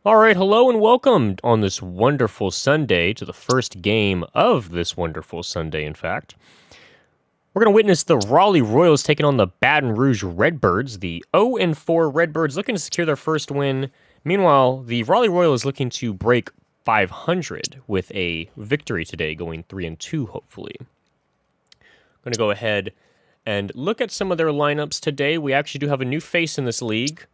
All right, hello and welcome on this wonderful Sunday to the first game of this wonderful Sunday, in fact. We're going to witness the Raleigh Royals taking on the Baton Rouge Redbirds, the 0-4 Redbirds looking to secure their first win. Meanwhile, the Raleigh Royals looking to break 500 with a victory today, going 3-2, hopefully. I'm going to go ahead and look at some of their lineups today. We actually do have a new face in this league.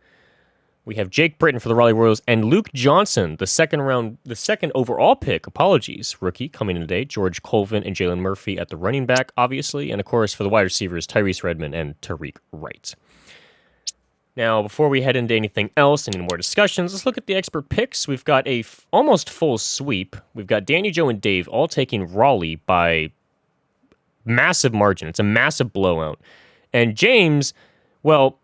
We have Jake Britton for the Raleigh Royals and Luke Johnson, the second overall pick, rookie, coming in today. George Colvin and Jalen Murphy at the running back, obviously. And, of course, for the wide receivers, Tyrese Redmond and Tariq Wright. Now, before we head into anything else, any more discussions, let's look at the expert picks. We've got a almost full sweep. We've got Danny, Joe, and Dave all taking Raleigh by massive margin. It's a massive blowout. And James, well,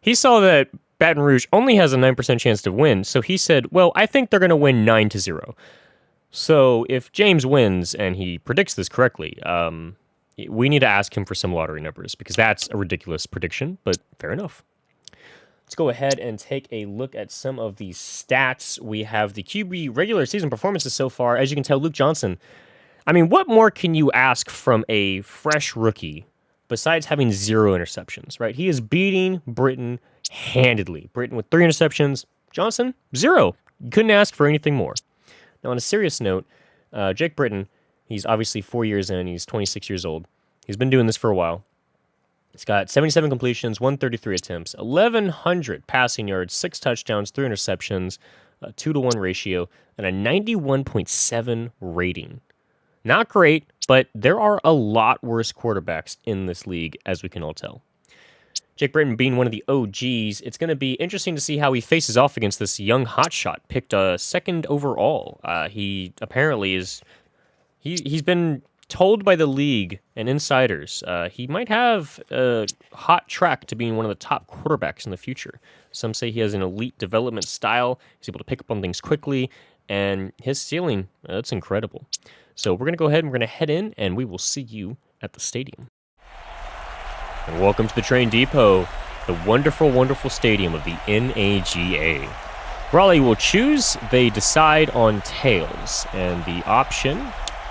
he saw that Baton Rouge only has a 9% chance to win, so he said, well, I think they're going to win 9-0. So if James wins, and he predicts this correctly, we need to ask him for some lottery numbers, because that's a ridiculous prediction, but fair enough. Let's go ahead and take a look at some of the stats. We have the QB regular season performances so far. As you can tell, Luke Johnson, I mean, what more can you ask from a fresh rookie besides having 0 interceptions, right? He is beating Britton handedly. Britton with 3 interceptions. Johnson, 0. You couldn't ask for anything more. Now, on a serious note, Jake Britton, he's obviously 4 years in. He's 26 years old. He's been doing this for a while. He's got 77 completions, 133 attempts, 1,100 passing yards, 6 touchdowns, 3 interceptions, a 2-to-1 ratio, and a 91.7 rating. Not great, but there are a lot worse quarterbacks in this league, as we can all tell. Jake Britton being one of the OGs, it's going to be interesting to see how he faces off against this young hotshot, picked second overall. He apparently is... He's been told by the league and insiders he might have a hot track to being one of the top quarterbacks in the future. Some say he has an elite development style. He's able to pick up on things quickly, and his ceiling, that's incredible. So we're going to go ahead and we're going to head in, and we will see you at the stadium. And welcome to the train depot, the wonderful, wonderful stadium of the NAGA. Raleigh will choose. They decide on tails, and the option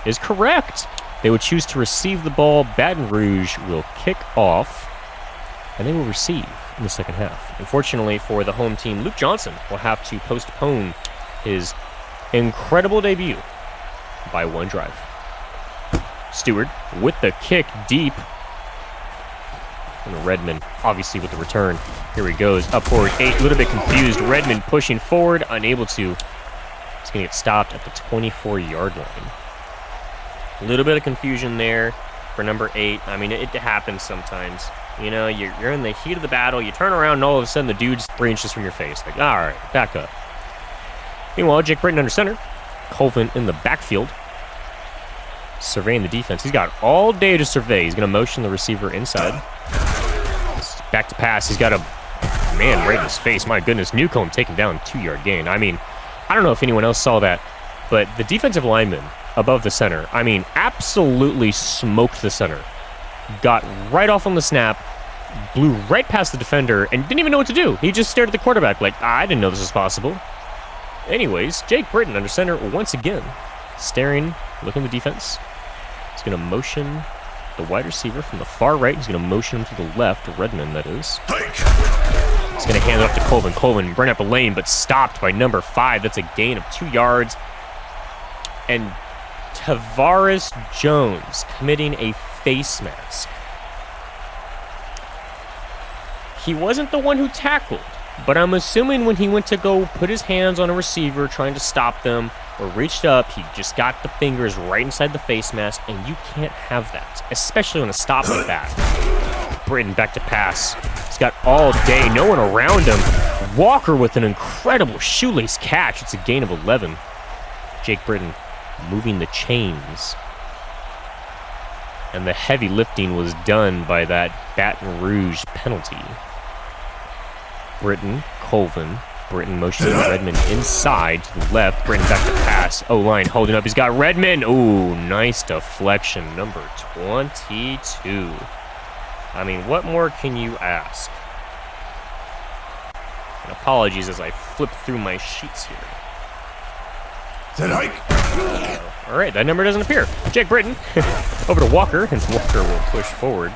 is correct. They will choose to receive the ball. Baton Rouge will kick off, and they will receive in the second half. Unfortunately for the home team, Luke Johnson will have to postpone his incredible debut by one drive. Stewart with the kick deep. And Redmond, obviously, with the return. Here he goes, up forward 8, a little bit confused. Redmond pushing forward, unable to. He's going to get stopped at the 24-yard line. A little bit of confusion there for number 8. I mean, it happens sometimes. You know, you're in the heat of the battle, you turn around, and all of a sudden the dude's 3 inches from your face. Like, all right, back up. Meanwhile, Jake Britton under center. Colvin in the backfield, surveying the defense. He's got all day to survey. He's going to motion the receiver inside. Back to pass. He's got a man right in his face. My goodness, Newcomb taking down 2-yard gain. I mean, I don't know if anyone else saw that, but the defensive lineman above the center, I mean, absolutely smoked the center. Got right off on the snap, blew right past the defender, and didn't even know what to do. He just stared at the quarterback like, I didn't know this was possible. Anyways, Jake Britton under center once again, staring, looking at the defense. He's going to motion the wide receiver from the far right. He's going to motion him to the left, Redmond, that is. He's going to hand it off to Colvin. Colvin ran up a lane, but stopped by number 5. That's a gain of 2 yards. And Tavares Jones committing a face mask. He wasn't the one who tackled, but I'm assuming when he went to go put his hands on a receiver trying to stop them or reached up, he just got the fingers right inside the face mask, and you can't have that, especially on a stop like that. Britton back to pass. He's got all day, no one around him. Walker with an incredible shoelace catch. It's a gain of 11. Jake Britton moving the chains. And the heavy lifting was done by that Baton Rouge penalty. Britton, Colvin, Britton motioning Redmond inside to the left. Britton back to pass. O-line holding up. He's got Redmond. Ooh, nice deflection. Number 22. I mean, what more can you ask? And apologies as I flip through my sheets here. All right, that number doesn't appear. Jake Britton over to Walker, and Walker will push forward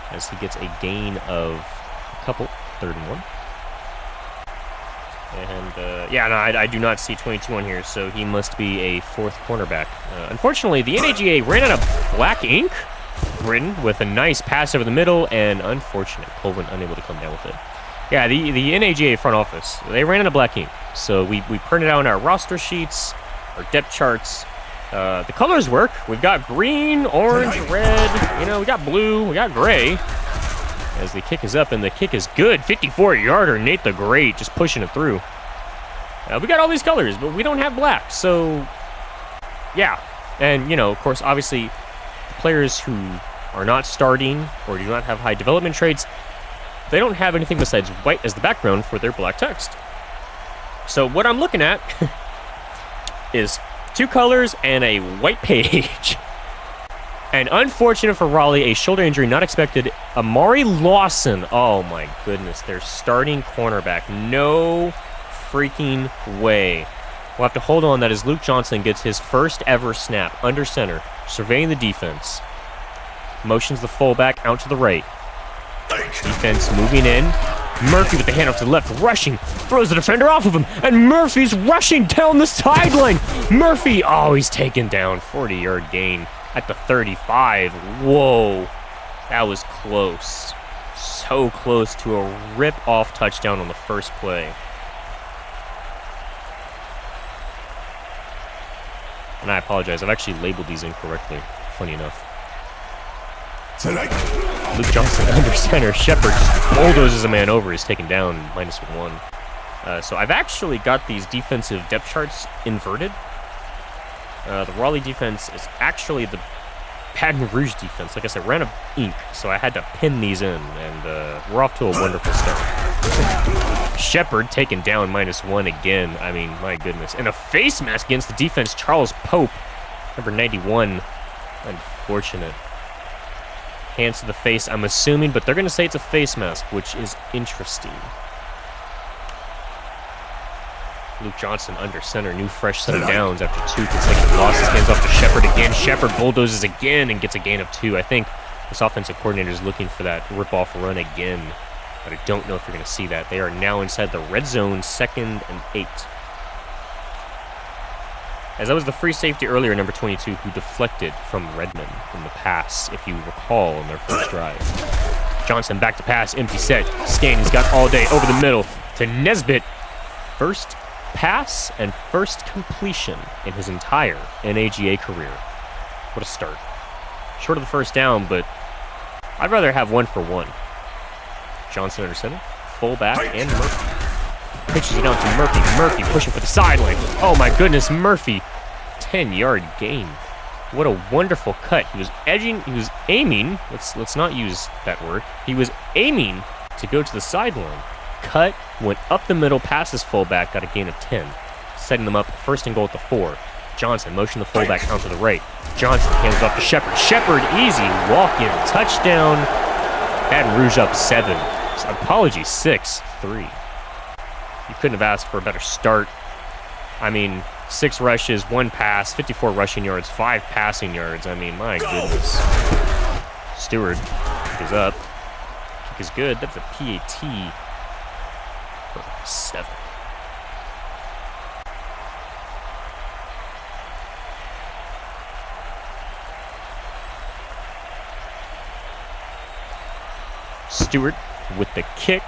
as he gets a gain of a couple, 3rd and 1. And, yeah, no, I do not see 22 on here, so he must be a 4th cornerback. Unfortunately, the NAGA ran out of black ink. Britton with a nice pass over the middle, and unfortunate. Colvin unable to come down with it. Yeah, the NAGA front office, they ran out of black ink. So we printed out our roster sheets, our depth charts. The colors work. We've got green, orange, red, you know, we got blue, we got gray. As the kick is up, and the kick is good. 54-yarder, Nate the Great, just pushing it through. We got all these colors, but we don't have black, so yeah. And, you know, of course, obviously, players who are not starting or do not have high development traits, they don't have anything besides white as the background for their black text. So what I'm looking at is 2 colors and a white page. And unfortunate for Raleigh, a shoulder injury not expected. Amari Lawson, oh my goodness, their starting cornerback. No freaking way. We'll have to hold on that as Luke Johnson gets his first ever snap under center, surveying the defense. Motions the fullback out to the right. Defense moving in. Murphy with the handoff to the left, rushing, throws the defender off of him, and Murphy's rushing down the sideline. Murphy, oh, he's taken down. 40-yard gain at the 35. Whoa, that was close. So close to a rip-off touchdown on the first play. And I apologize, I've actually labeled these incorrectly, funny enough. Luke Johnson under center. Shepard just bulldozes a man over. He's taken down, -1. So I've actually got these defensive depth charts inverted. The Raleigh defense is actually the Baton Rouge defense. Like I said, ran out of ink, so I had to pin these in, and we're off to a wonderful start. Shepard taken down, -1 again. I mean, my goodness. And a face mask against the defense, Charles Pope, number 91. Unfortunate. Hands to the face, I'm assuming, but they're going to say it's a face mask, which is interesting. Luke Johnson under center, new fresh set of downs after 2 consecutive losses. Hands off to Shepard again. Shepard bulldozes again and gets a gain of 2. I think this offensive coordinator is looking for that rip-off run again, but I don't know if you're going to see that. They are now inside the red zone, 2nd and 8. As that was the free safety earlier, number 22, who deflected from Redmond in the pass, if you recall, in their first drive. Johnson back to pass, empty set. Scannin's got all day over the middle to Nesbitt. First pass and first completion in his entire NAGA career. What a start. Short of the first down, but I'd rather have 1 for 1. Johnson under center, fullback, and Murphy. Pitches it out to Murphy. Murphy pushing for the sideline. Oh my goodness, Murphy. 10-yard gain. What a wonderful cut. He was edging, he was aiming. Let's not use that word. He was aiming to go to the sideline. Cut, went up the middle, past his fullback, got a gain of 10. Setting them up 1st and goal at the 4. Johnson motion the fullback out to the right. Johnson hands it off to Shepard. Shepard, easy walk-in touchdown. Baton Rouge up 7. Apologies, 6-3. You couldn't have asked for a better start. I mean, 6 rushes, 1 pass, 54 rushing yards, 5 passing yards. I mean, my goodness. Stewart is up. Kick is good. That's a PAT for 7. Stewart with the kick.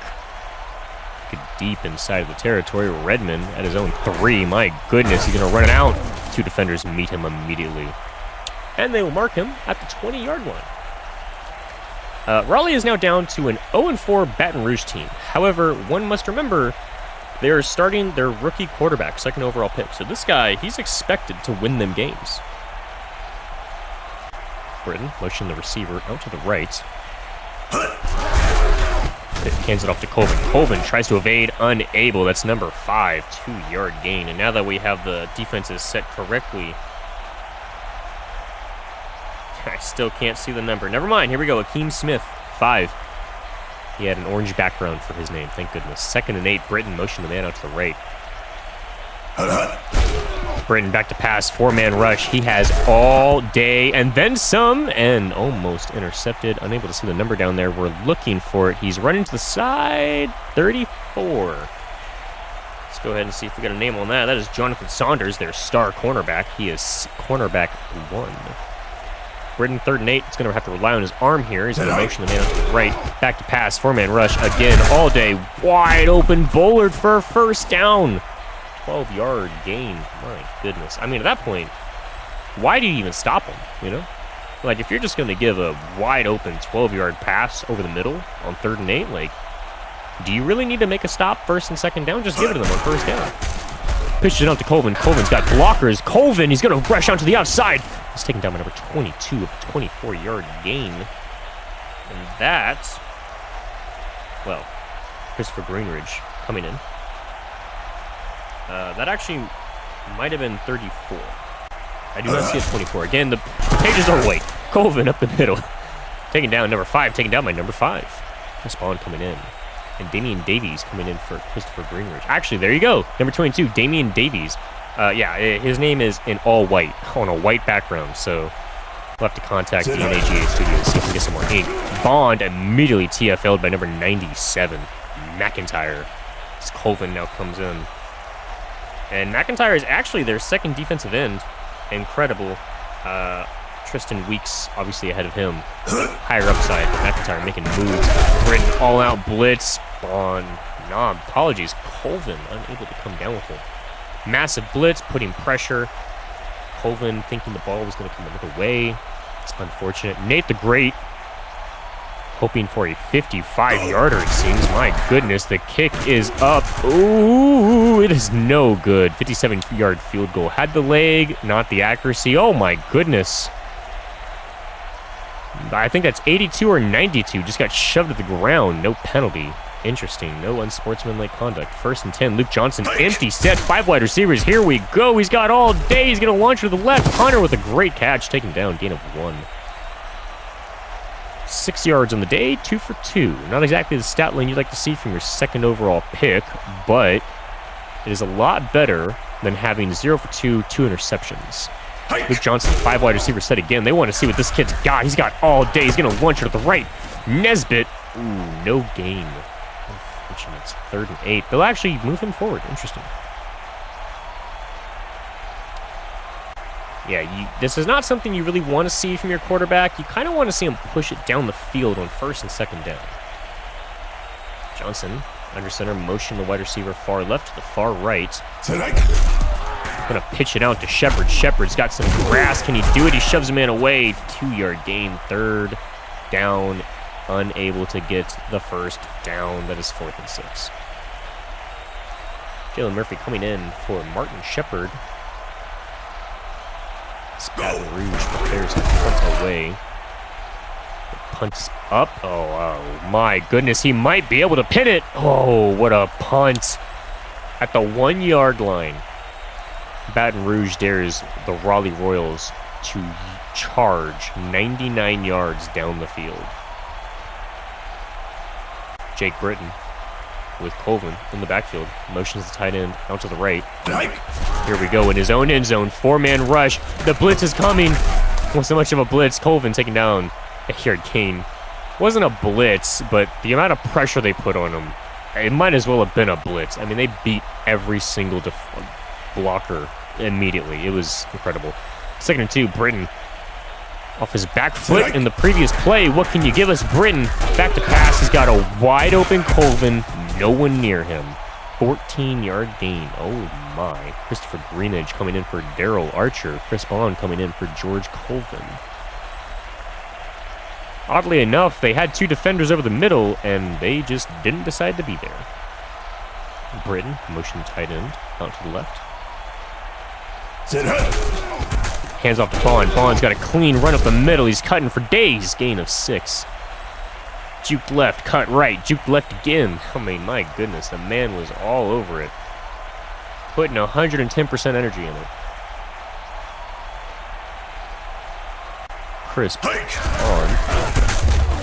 Deep inside of the territory. Redmond at his own 3. My goodness, he's going to run it out. 2 defenders meet him immediately. And they will mark him at the 20-yard line. Raleigh is now down to an 0-4 Baton Rouge team. However, one must remember they are starting their rookie quarterback, 2nd overall pick. So this guy, he's expected to win them games. Britton motion the receiver out to the right. Hands it off to Colvin. Colvin tries to evade, unable. That's number 5, 2-yard gain. And now that we have the defenses set correctly, I still can't see the number. Never mind. Here we go. Akeem Smith, 5. He had an orange background for his name, thank goodness. 2nd and 8, Britton motioned the man out to the right. Britton back to pass, 4-man rush. He has all day and then some, and almost intercepted. Unable to see the number down there. We're looking for it. He's running to the side, 34. Let's go ahead and see if we got a name on that. That is Jonathan Saunders, their star cornerback. He is cornerback 1. Britton, 3rd and 8. It's going to have to rely on his arm here. He's going to motion the man out to the right. Back to pass, 4-man rush again, all day. Wide open, Bullard for a first down. 12-yard gain. My goodness. I mean, at that point, why do you even stop him, you know? Like, if you're just going to give a wide-open 12-yard pass over the middle on 3rd and 8, like, do you really need to make a stop 1st and 2nd down? Just give it to them on 1st down. Pitched it out to Colvin. Colvin's got blockers. Colvin, he's going to rush onto the outside. He's taken down by number 22 of a 24-yard gain. And that, well, Christopher Greenridge coming in. That actually might have been 34. I do not see a 24. Again, the pages are white. Colvin up the middle. Taken down, number 5. Taken down by number 5. Chris Bond coming in. And Damian Davies coming in for Christopher Greenridge. Actually, there you go. Number 22, Damian Davies. Yeah, his name is in all white, on a white background. So we'll have to contact the NAGA Studios, see if we can get some more ink. Bond immediately TFL'd by number 97, McIntyre. As Colvin now comes in. And McIntyre is actually their 2nd defensive end. Incredible. Tristan Weeks obviously ahead of him. Higher upside, but McIntyre making moves. Britton all-out blitz. Bond. Nah, apologies. Colvin unable to come down with it. Massive blitz, putting pressure. Colvin thinking the ball was going to come another way. It's unfortunate. Nate the Great hoping for a 55-yarder, it seems. My goodness, the kick is up. Ooh, it is no good. 57-yard field goal. Had the leg, not the accuracy. Oh, my goodness. I think that's 82 or 92. Just got shoved to the ground. No penalty. Interesting. No unsportsmanlike conduct. 1st and 10. Luke Johnson, empty set. 5 wide receivers. Here we go. He's got all day. He's going to launch to the left. Hunter with a great catch. Taken down. Gain of 1. 6 yards on the day, 2 for 2. Not exactly the stat line you'd like to see from your 2nd overall pick, but it is a lot better than having 0 for 2, 2 interceptions. Luke Johnson, 5 wide receiver set again. They want to see what this kid's got. He's got all day. He's going to launch it to the right. Nesbitt, ooh, no gain. Unfortunate. 3rd and 8. They'll actually move him forward. Interesting. Yeah, this is not something you really want to see from your quarterback. You kind of want to see him push it down the field on 1st and 2nd down. Johnson, under center, motion the wide receiver far left to the far right. Going to pitch it out to Shepard. Shepard's got some grass. Can he do it? He shoves a man away. 2-yard gain, 3rd down. Unable to get the 1st down. That is 4th and 6. Jalen Murphy coming in for Martin Shepard. Baton Rouge prepares to punt away. The punt's up. Oh, my goodness. He might be able to pin it. Oh, what a punt. At the 1-yard line. Baton Rouge dares the Raleigh Royals to charge 99 yards down the field. Jake Britton with Colvin in the backfield. Motions the tight end out to the right. Here we go in his own end zone. 4-man rush. The blitz is coming. Wasn't so much of a blitz. Colvin taking down a yard gain. Wasn't a blitz, but the amount of pressure they put on him, it might as well have been a blitz. I mean, they beat every single blocker immediately. It was incredible. 2nd and 2, Britton off his back foot in the previous play. What can you give us, Britton? Back to pass. He's got a wide open Colvin. No one near him. 14-yard gain. Oh, my. Christopher Greenidge coming in for Daryl Archer. Chris Bond coming in for George Colvin. Oddly enough, they had 2 defenders over the middle, and they just didn't decide to be there. Britton, motion tight end, out to the left. Hands off to Bond. Bond's got a clean run up the middle. He's cutting for days. Gain of 6. Juked left, cut right, juked left again. I mean, my goodness, the man was all over it. Putting 110% energy in it. Crisp on.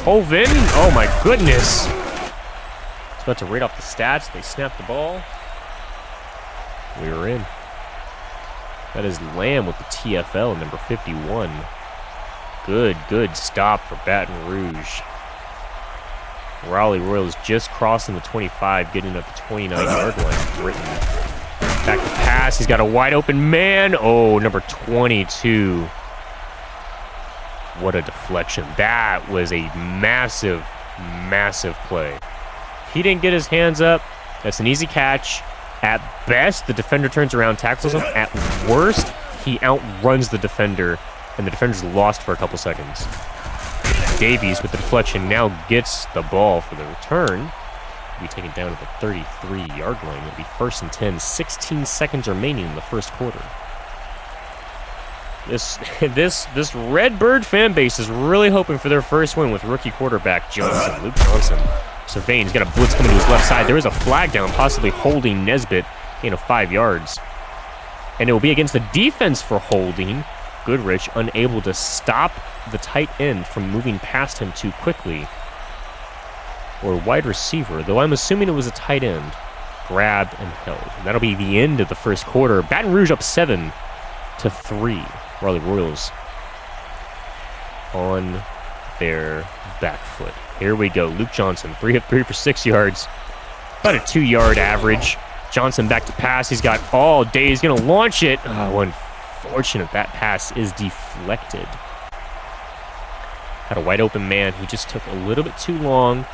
Colvin, oh my goodness. It's about to read off the stats. They snap the ball. We were in. That is Lamb with the TFL, number 51. Good stop for Baton Rouge. Raleigh Royals just crossing the 25, getting up the 29-yard line. Britton. Back to pass. He's got a wide open man. Oh, number 22. What a deflection. That was a massive play. He didn't get his hands up. That's an easy catch. At best, the defender turns around, tackles him. At worst, he outruns the defender, and the defender's lost for a couple seconds. Davies with the deflection now gets the ball for the return. Will be taken down at the 33-yard line. It'll be 1st and 10. 16 seconds remaining in the first quarter. This Redbird fan base is really hoping for their first win with rookie quarterback Johnson, Luke Johnson. Surveying, he's got a blitz coming to his left side. There is a flag down, possibly holding Nesbitt, gain of 5 yards. And it will be against the defense for holding. Goodrich unable to stop the tight end from moving past him too quickly. Or wide receiver, though I'm assuming it was a tight end. Grabbed and held. And that'll be the end of the first quarter. Baton Rouge up 7-3. Raleigh Royals on their back foot. Here we go. Luke Johnson, 3 of 3 for 6 yards. About a 2-yard average. Johnson back to pass. He's got all day. He's going to launch it. Oh, unfortunate. That pass is deflected. Had a wide open man. He just took a little bit too long.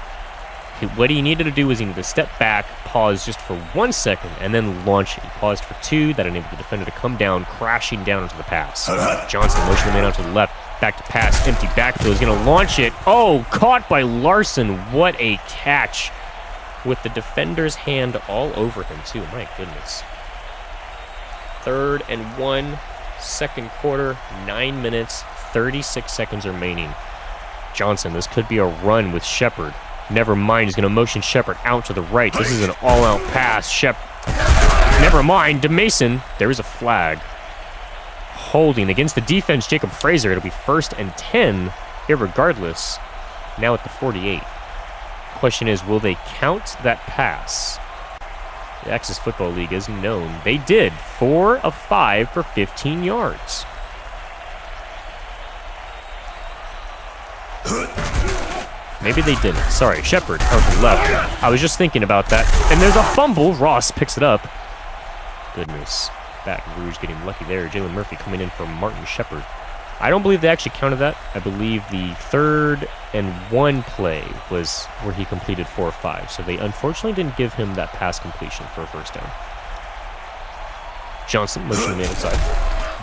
What he needed to do was he needed to step back, pause just for 1 second, and then launch it. He paused for 2. That enabled the defender to come down, crashing down into the pass. Johnson motioned the man out to the left. Back to pass. Empty backfield. He's going to launch it. Oh, caught by Larson. What a catch. With the defender's hand all over him, too. My goodness. 3rd and 1. Second quarter. 9 minutes. 36 seconds remaining. Johnson, this could be a run with Shepard. Never mind, he's going to motion Shepard out to the right. This is an all-out pass. Never mind, DeMason. There is a flag. Holding against the defense, Jacob Fraser. It'll be 1st and 10, irregardless. Now at the 48. Question is, will they count that pass? The Axis Football League is known. They did. 4 of 5 for 15 yards. Maybe they didn't. Sorry, Shepard out to the left. I was just thinking about that. And there's a fumble. Ross picks it up. Goodness. Baton Rouge getting lucky there. Jalen Murphy coming in for Martin Shepard. I don't believe they actually counted that. I believe the 3rd and 1 play was where he completed 4 or 5. So they unfortunately didn't give him that pass completion for a first down. Johnson motioning the inside.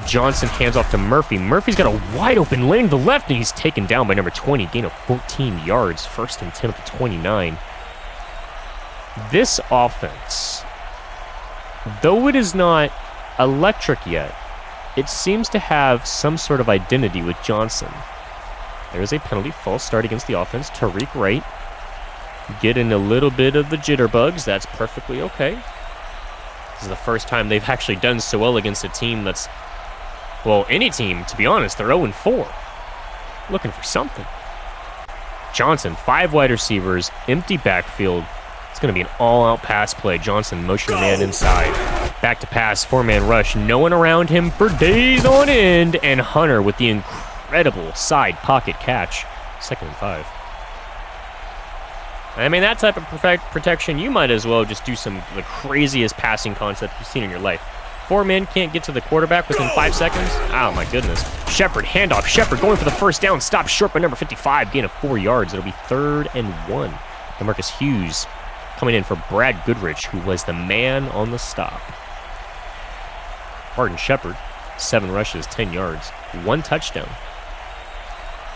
Johnson hands off to Murphy. Murphy's got a wide open lane to the left, and he's taken down by number 20. Gain of 14 yards. 1st and 10 at the 29. This offense, though it is not electric yet, it seems to have some sort of identity with Johnson. There is a penalty, false start against the offense. Tariq Wright getting a little bit of the jitterbugs. That's perfectly okay. This is the first time they've actually done so well against a team that's, well, any team, to be honest. They're 0-4. Looking for something. Johnson, 5 wide receivers, empty backfield. It's going to be an all-out pass play. Johnson motioning man inside. Back to pass, 4-man rush. No one around him for days on end. And Hunter with the incredible side pocket catch. 2nd and 5. I mean, that type of protection, you might as well just do some of the craziest passing concept you've seen in your life. 4 men can't get to the quarterback within 5 seconds. Oh, my goodness. Shepard, handoff. Shepard going for the first down. Stopped short by number 55. Gain of 4 yards. It'll be 3rd and 1. DeMarcus Hughes coming in for Brad Goodrich, who was the man on the stop. Martin Shepard, 7 rushes, 10 yards, 1 touchdown.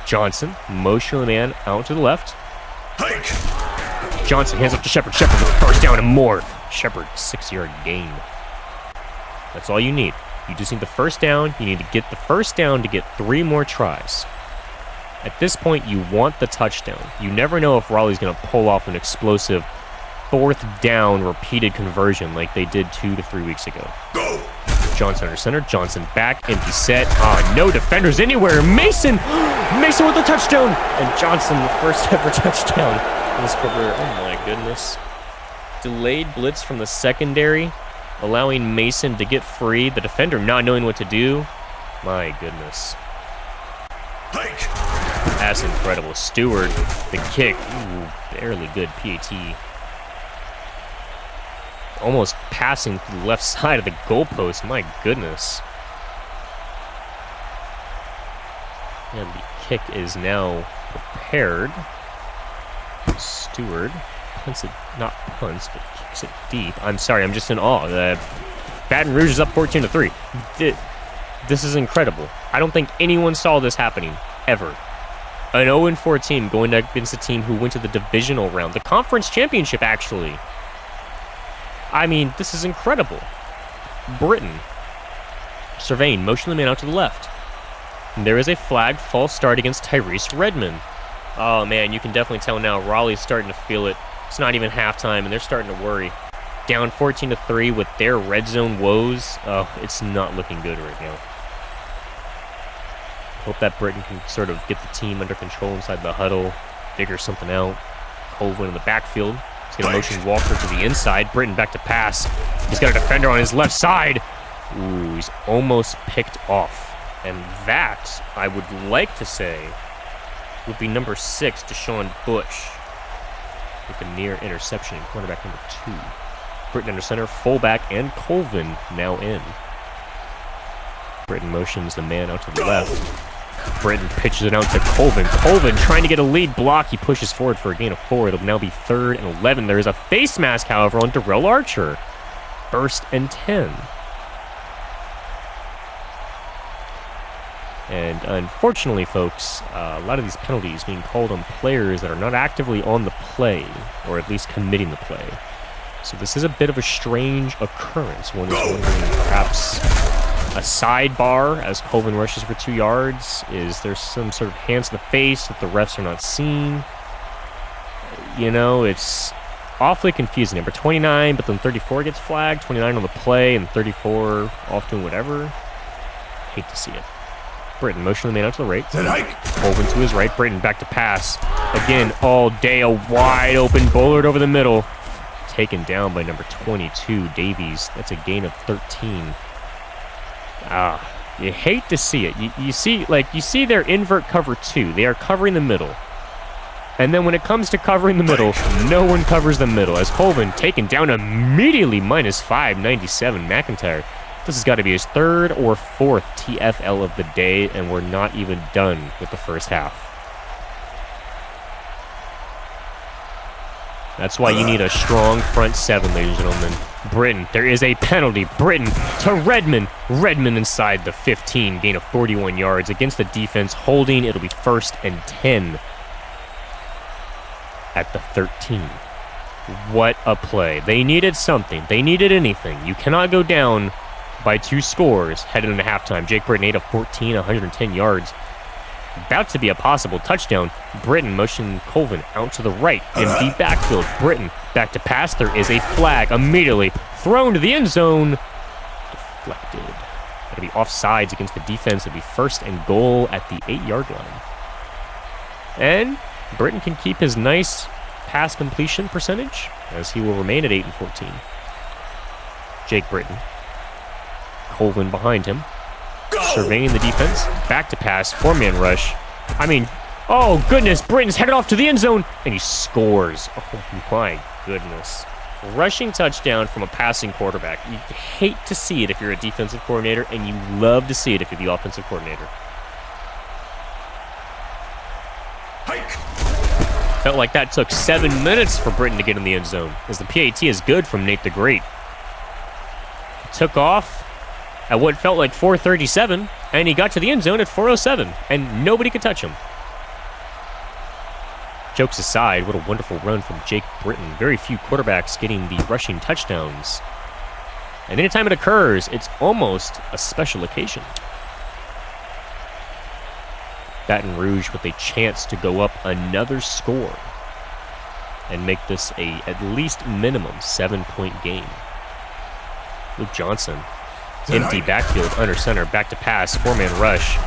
Johnson, motion of the man out to the left. Johnson hands up to Shepard. Shepard with the first down and more. Shepard, 6-yard gain. That's all you need. You just need the first down. You need to get the first down to get 3 more tries. At this point, you want the touchdown. You never know if Raleigh's going to pull off an explosive 4th down repeated conversion like they did 2 to 3 weeks ago. Johnson under center. Johnson back. Empty set. No defenders anywhere. Mason with the touchdown. And Johnson, the first ever touchdown in this career. Oh, my goodness. Delayed blitz from the secondary, allowing Mason to get free. The defender not knowing what to do. My goodness. That's incredible. Stewart, the kick. Ooh, barely good PAT. Almost passing to the left side of the goalpost. My goodness. And the kick is now prepared. Stewart punts it, not punts, but kicks it deep. I'm sorry, I'm just in awe. Baton Rouge is up 14-3. This is incredible. I don't think anyone saw this happening, ever. An 0-4 team going against a team who went to the divisional round, the conference championship, actually. I mean, this is incredible. Britton, surveying, motion the man out to the left. And there is a flagged false start against Tyrese Redmond. Oh, man, you can definitely tell now. Raleigh's starting to feel it. It's not even halftime, and they're starting to worry. Down 14-3 with their red zone woes. Oh, it's not looking good right now. Hope that Britton can sort of get the team under control inside the huddle, figure something out. Colvin in the backfield. He's going to motion Walker to the inside. Britton back to pass. He's got a defender on his left side. Ooh, he's almost picked off. And that, I would like to say, would be number 6, Deshaun Bush, with a near interception, cornerback number 2. Britton under center, fullback, and Colvin now in. Britton motions the man out to the left. Britton pitches it out to Colvin. Colvin trying to get a lead block. He pushes forward for a gain of 4. It'll now be 3rd and 11. There is a face mask, however, on Darrell Archer. 1st and 10. And unfortunately, folks, a lot of these penalties being called on players that are not actively on the play, or at least committing the play. So this is a bit of a strange occurrence. One is wondering perhaps a sidebar as Colvin rushes for 2 yards. Is there some sort of hands to the face that the refs are not seeing? You know, it's awfully confusing. Number 29, but then 34 gets flagged. 29 on the play, and 34 off doing whatever. Hate to see it. Britton motion the man out to the right. Colvin to his right. Britton back to pass. Again, all day, a wide open Bullard over the middle. Taken down by number 22, Davies. That's a gain of 13. You hate to see it. You see their invert cover 2. They are covering the middle. And then when it comes to covering the middle, no one covers the middle. As Colvin taken down immediately, -597. McIntyre. This has got to be his 3rd or 4th TFL of the day, and we're not even done with the first half. That's why you need a strong front 7, ladies and gentlemen. Britton, there is a penalty. Britton to Redmond. Redmond inside the 15, gain of 41 yards against the defense holding. It'll be 1st and 10 at the 13. What a play. They needed something. They needed anything. You cannot go down by 2 scores headed into halftime. Jake Britton 8 of 14, 110 yards. About to be a possible touchdown. Britton motion Colvin out to the right in the backfield. Britton back to pass. There is a flag immediately thrown to the end zone. Deflected. That'll be offsides against the defense. It'll be 1st and goal at the 8-yard line. And Britton can keep his nice pass completion percentage as he will remain at 8 and 14. Jake Britton. Colvin behind him. Surveying the defense. Back to pass. 4-man rush. I mean, oh goodness. Britton's headed off to the end zone. And he scores. Oh my goodness. Rushing touchdown from a passing quarterback. You hate to see it if you're a defensive coordinator, and you love to see it if you're the offensive coordinator. Felt like that took 7 minutes for Britton to get in the end zone, as the PAT is good from Nate the Great. Took off at what felt like 4:37, and he got to the end zone at 4:07, and nobody could touch him. Jokes aside, what a wonderful run from Jake Britton. Very few quarterbacks getting the rushing touchdowns. And anytime it occurs, it's almost a special occasion. Baton Rouge with a chance to go up another score and make this a at least minimum 7-point game. Luke Johnson. Empty backfield, under center, back to pass, 4-man rush.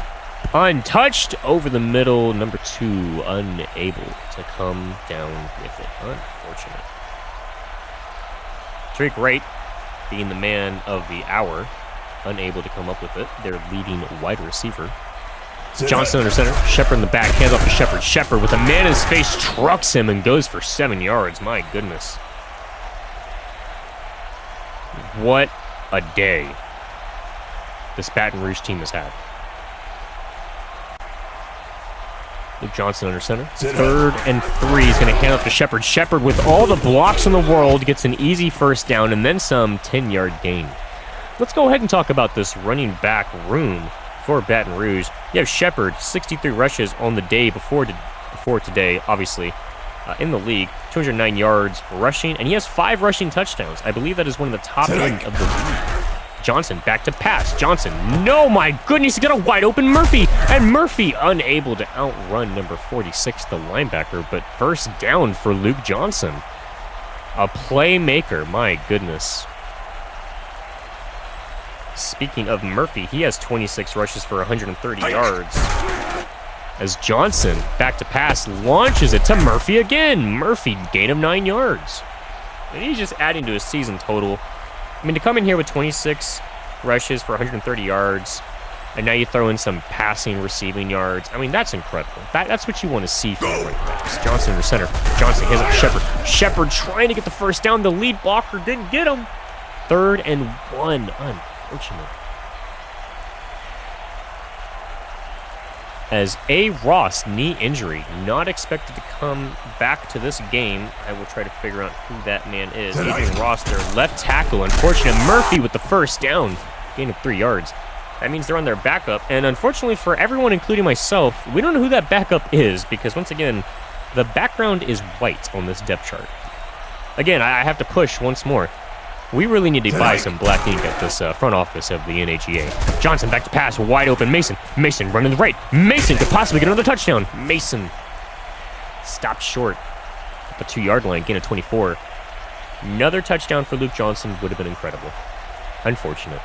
Untouched, over the middle, number 2, unable to come down with it. Unfortunate. Drake Wright being the man of the hour, unable to come up with it. Their leading wide receiver. Johnson under center. Shepard in the back. Hands off to Shepard. Shepard with a man in his face trucks him and goes for 7 yards. My goodness. What a day this Baton Rouge team has had. Luke Johnson under center. 3rd and 3. He's going to hand off to Shepard. Shepard with all the blocks in the world gets an easy first down and then some 10-yard gain. Let's go ahead and talk about this running back room for Baton Rouge. You have Shepard, 63 rushes on the day before today, obviously, in the league. 209 yards rushing, and he has 5 rushing touchdowns. I believe that is one of the top end of the league. Johnson back to pass. Johnson, no, my goodness, he got a wide open Murphy. And Murphy unable to outrun number 46, the linebacker, but first down for Luke Johnson. A playmaker, my goodness. Speaking of Murphy, he has 26 rushes for 130 yards. As Johnson, back to pass, launches it to Murphy again. Murphy, gain of 9 yards. And he's just adding to his season total. I mean, to come in here with 26 rushes for 130 yards, and now you throw in some passing, receiving yards. I mean, that's incredible. That's what you want to see from running backs. Johnson in center. Johnson hands up to Shepard. Shepard trying to get the first down. The lead blocker didn't get him. 3rd and 1. Unfortunate. As A. Ross, knee injury, not expected to come back to this game. I will try to figure out who that man is. Adrian Ross, their left tackle. Unfortunate. Murphy with the first down. Gain of 3 yards. That means they're on their backup. And unfortunately for everyone, including myself, we don't know who that backup is because, once again, the background is white on this depth chart. Again, I have to push once more. We really need to buy some black ink at this front office of the NAGA. Johnson back to pass, wide open. Mason running to the right. Mason could possibly get another touchdown. Mason stopped short at the 2-yard line, gain of 24. Another touchdown for Luke Johnson would have been incredible. Unfortunate.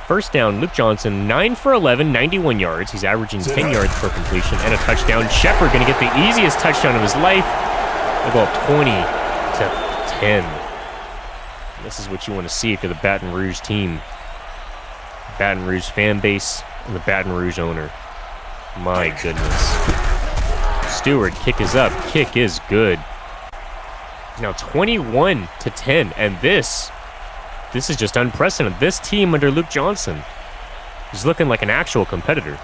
First down, Luke Johnson, 9 for 11, 91 yards. He's averaging 10 yards per completion and a touchdown. Shepard going to get the easiest touchdown of his life. They'll go up 20 to 10. This is what you want to see if you're the Baton Rouge team. Baton Rouge fan base and the Baton Rouge owner. My goodness. Stewart, kick is up. Kick is good. Now 21 to 10. And this is just unprecedented. This team under Luke Johnson is looking like an actual competitor.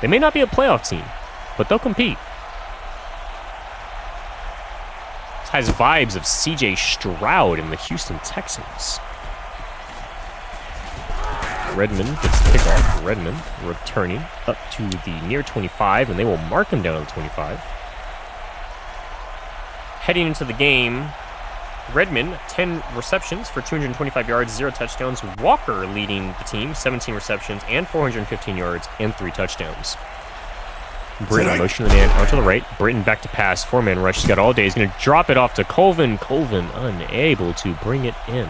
They may not be a playoff team, but they'll compete. Has vibes of C.J. Stroud in the Houston Texans. Redmond gets the kickoff. Redmond returning up to the near 25, and they will mark him down to the 25. Heading into the game, Redmond, 10 receptions for 225 yards, 0 touchdowns. Walker leading the team, 17 receptions and 415 yards and 3 touchdowns. Britton motion the man out to the right. Britton back to pass. 4-man rush. He's got all day. He's going to drop it off to Colvin. Colvin unable to bring it in.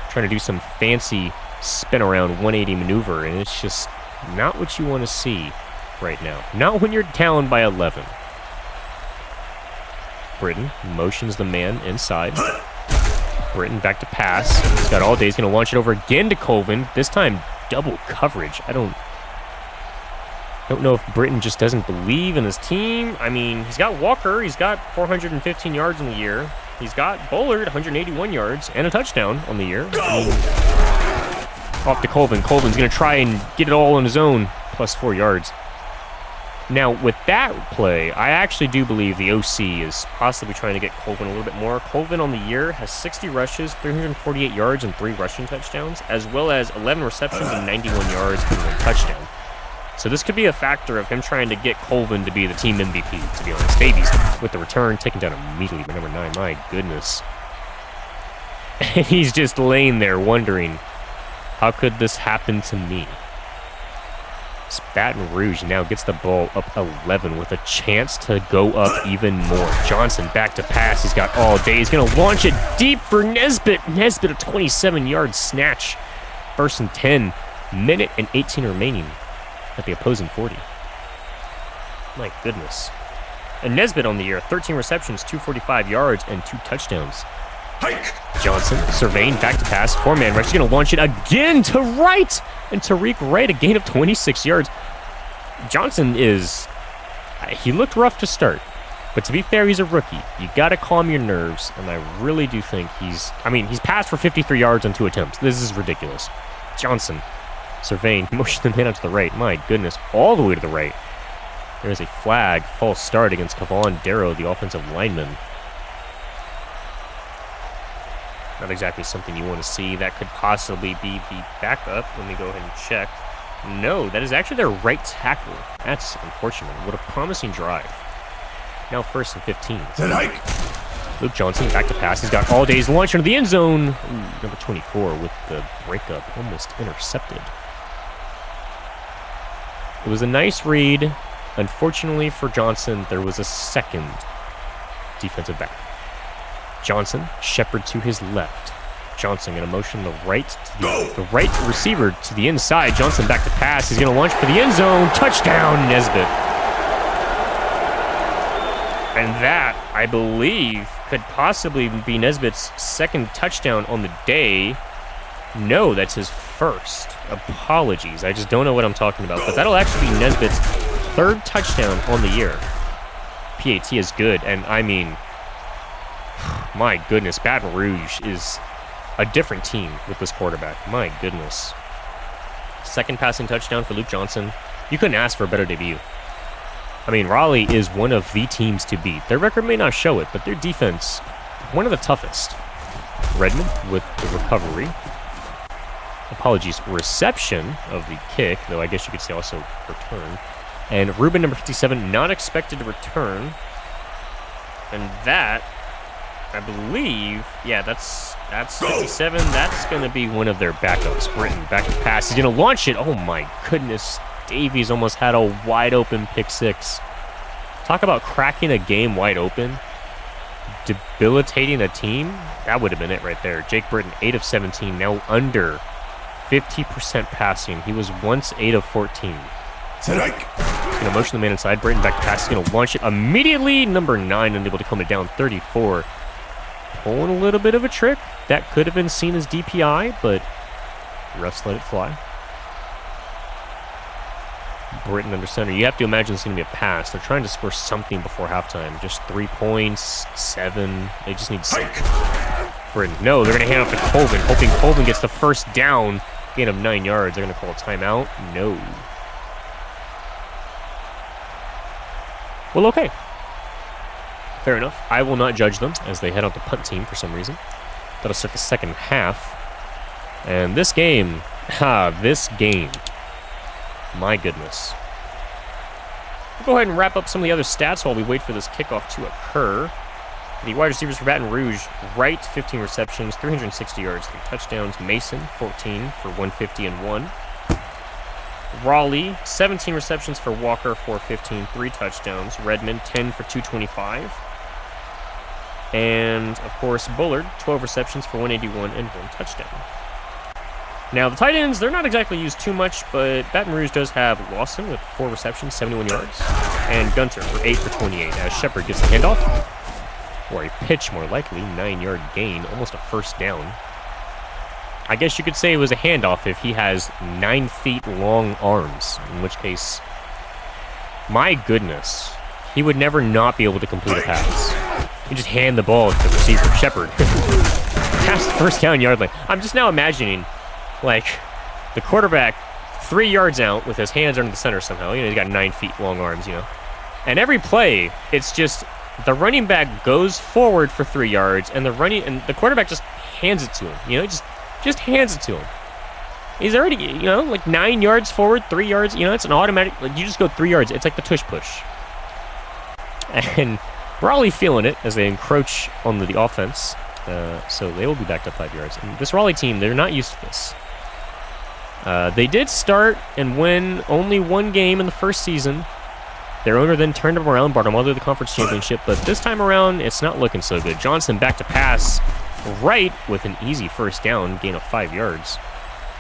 Trying to do some fancy spin around 180 maneuver, and it's just not what you want to see right now. Not when you're down by 11. Britton motions the man inside. Britton back to pass. He's got all day. He's going to launch it over again to Colvin. This time double coverage. I don't know if Britton just doesn't believe in his team. I mean, he's got Walker. He's got 415 yards in the year. He's got Bullard, 181 yards, and a touchdown on the year. I mean, off to Colvin. Colvin's going to try and get it all on his own, plus 4 yards. Now, with that play, I actually do believe the OC is possibly trying to get Colvin a little bit more. Colvin on the year has 60 rushes, 348 yards, and 3 rushing touchdowns, as well as 11 receptions and 91 yards and 1 touchdown. So this could be a factor of him trying to get Colvin to be the team MVP, to be honest. Davies with the return, taken down immediately by number 9. My goodness. And he's just laying there wondering, how could this happen to me? Baton Rouge now gets the ball up 11 with a chance to go up even more. Johnson back to pass. He's got all day. He's going to launch it deep for Nesbitt. Nesbitt, a 27-yard snatch. 1st and 10. Minute and 18 remaining at the opposing 40. My goodness. And Nesbitt on the year, 13 receptions, 245 yards, and 2 touchdowns. Johnson surveying, back to pass, 4-man rush. He's going to launch it again to right. And Tariq Wright, a gain of 26 yards. Johnson he looked rough to start. But to be fair, he's a rookie. You got to calm your nerves. And I really do think he's passed for 53 yards on 2 attempts. This is ridiculous. Johnson surveying, motioning the man out to the right. My goodness, all the way to the right. There's a flag, false start against Kavon Darrow, the offensive lineman. Not exactly something you want to see. That could possibly be the backup. Let me go ahead and check. No, that is actually their right tackle. That's unfortunate. What a promising drive. Now 1st and 15. Luke Johnson back to pass. He's got all day's lunch into the end zone. Ooh, number 24 with the breakup, almost intercepted. It was a nice read. Unfortunately for Johnson, there was a second defensive back. Johnson, Shepard to his left. Johnson going to motion the right to the right receiver to the inside. Johnson back to pass. He's going to launch for the end zone. Touchdown, Nesbitt. And that, I believe, could possibly be Nesbitt's second touchdown on the day. No, that's his first. Apologies. I just don't know what I'm talking about. But that'll actually be Nesbitt's 3rd touchdown on the year. PAT is good. And I mean, my goodness, Baton Rouge is a different team with this quarterback. My goodness. 2nd passing touchdown for Luke Johnson. You couldn't ask for a better debut. I mean, Raleigh is one of the teams to beat. Their record may not show it, but their defense, one of the toughest. Redmond with the recovery. Apologies, reception of the kick, though I guess you could say also return. And Ruben, number 57, not expected to return. And that, I believe, yeah, that's 57. That's going to be one of their backups. Britton, back to pass. He's going to launch it. Oh, my goodness. Davies almost had a wide-open pick 6. Talk about cracking a game wide open. Debilitating a team. That would have been it right there. Jake Britton, 8 of 17, now under 50% passing. He was once 8 of 14. He's going to motion the man inside. Britton back to pass. He's going to launch it immediately. Number 9 unable to calm it down. 34. Pulling a little bit of a trick. That could have been seen as DPI, but refs let it fly. Britton under center. You have to imagine it's going to be a pass. They're trying to score something before halftime. Just 3 points, 7. They just need 6. Britton. No, they're going to hand off to Colvin, hoping Colvin gets the first down. Gain of 9 yards. They're going to call a timeout. No. Well, okay. Fair enough. I will not judge them as they head out the punt team for some reason. That'll start the second half. And this game, my goodness. We'll go ahead and wrap up some of the other stats while we wait for this kickoff to occur. The wide receivers for Baton Rouge, Wright, 15 receptions, 360 yards, 3 touchdowns. Mason, 14 for 150 and 1. Raleigh, 17 receptions for Walker, 415, 3 touchdowns. Redmond, 10 for 225. And, of course, Bullard, 12 receptions for 181 and 1 touchdown. Now, the tight ends, they're not exactly used too much, but Baton Rouge does have Lawson with 4 receptions, 71 yards, and Gunter for 8 for 28 as Shepard gets the handoff, or a pitch more likely, 9-yard gain, almost a first down. I guess you could say it was a handoff if he has 9 feet long arms, in which case, my goodness, he would never not be able to complete a pass. You just hand the ball to the receiver, Shepard. Past the first down yard line. I'm just now imagining, like, the quarterback 3 yards out with his hands under the center somehow. You know, he's got 9 feet long arms, you know. And every play, it's just the running back goes forward for 3 yards, and the quarterback just hands it to him. You know, just hands it to him. He's already, you know, like 9 yards forward, 3 yards. You know, it's an automatic. Like, you just go 3 yards. It's like the tush push. And Raleigh feeling it as they encroach on the offense. So they will be backed up 5 yards. And this Raleigh team, they're not used to this. They did start and win only 1 game in the first season. Their owner then turned them around, brought them all to the conference championship, but this time around, it's not looking so good. Johnson back to pass, right with an easy first down, gain of 5 yards.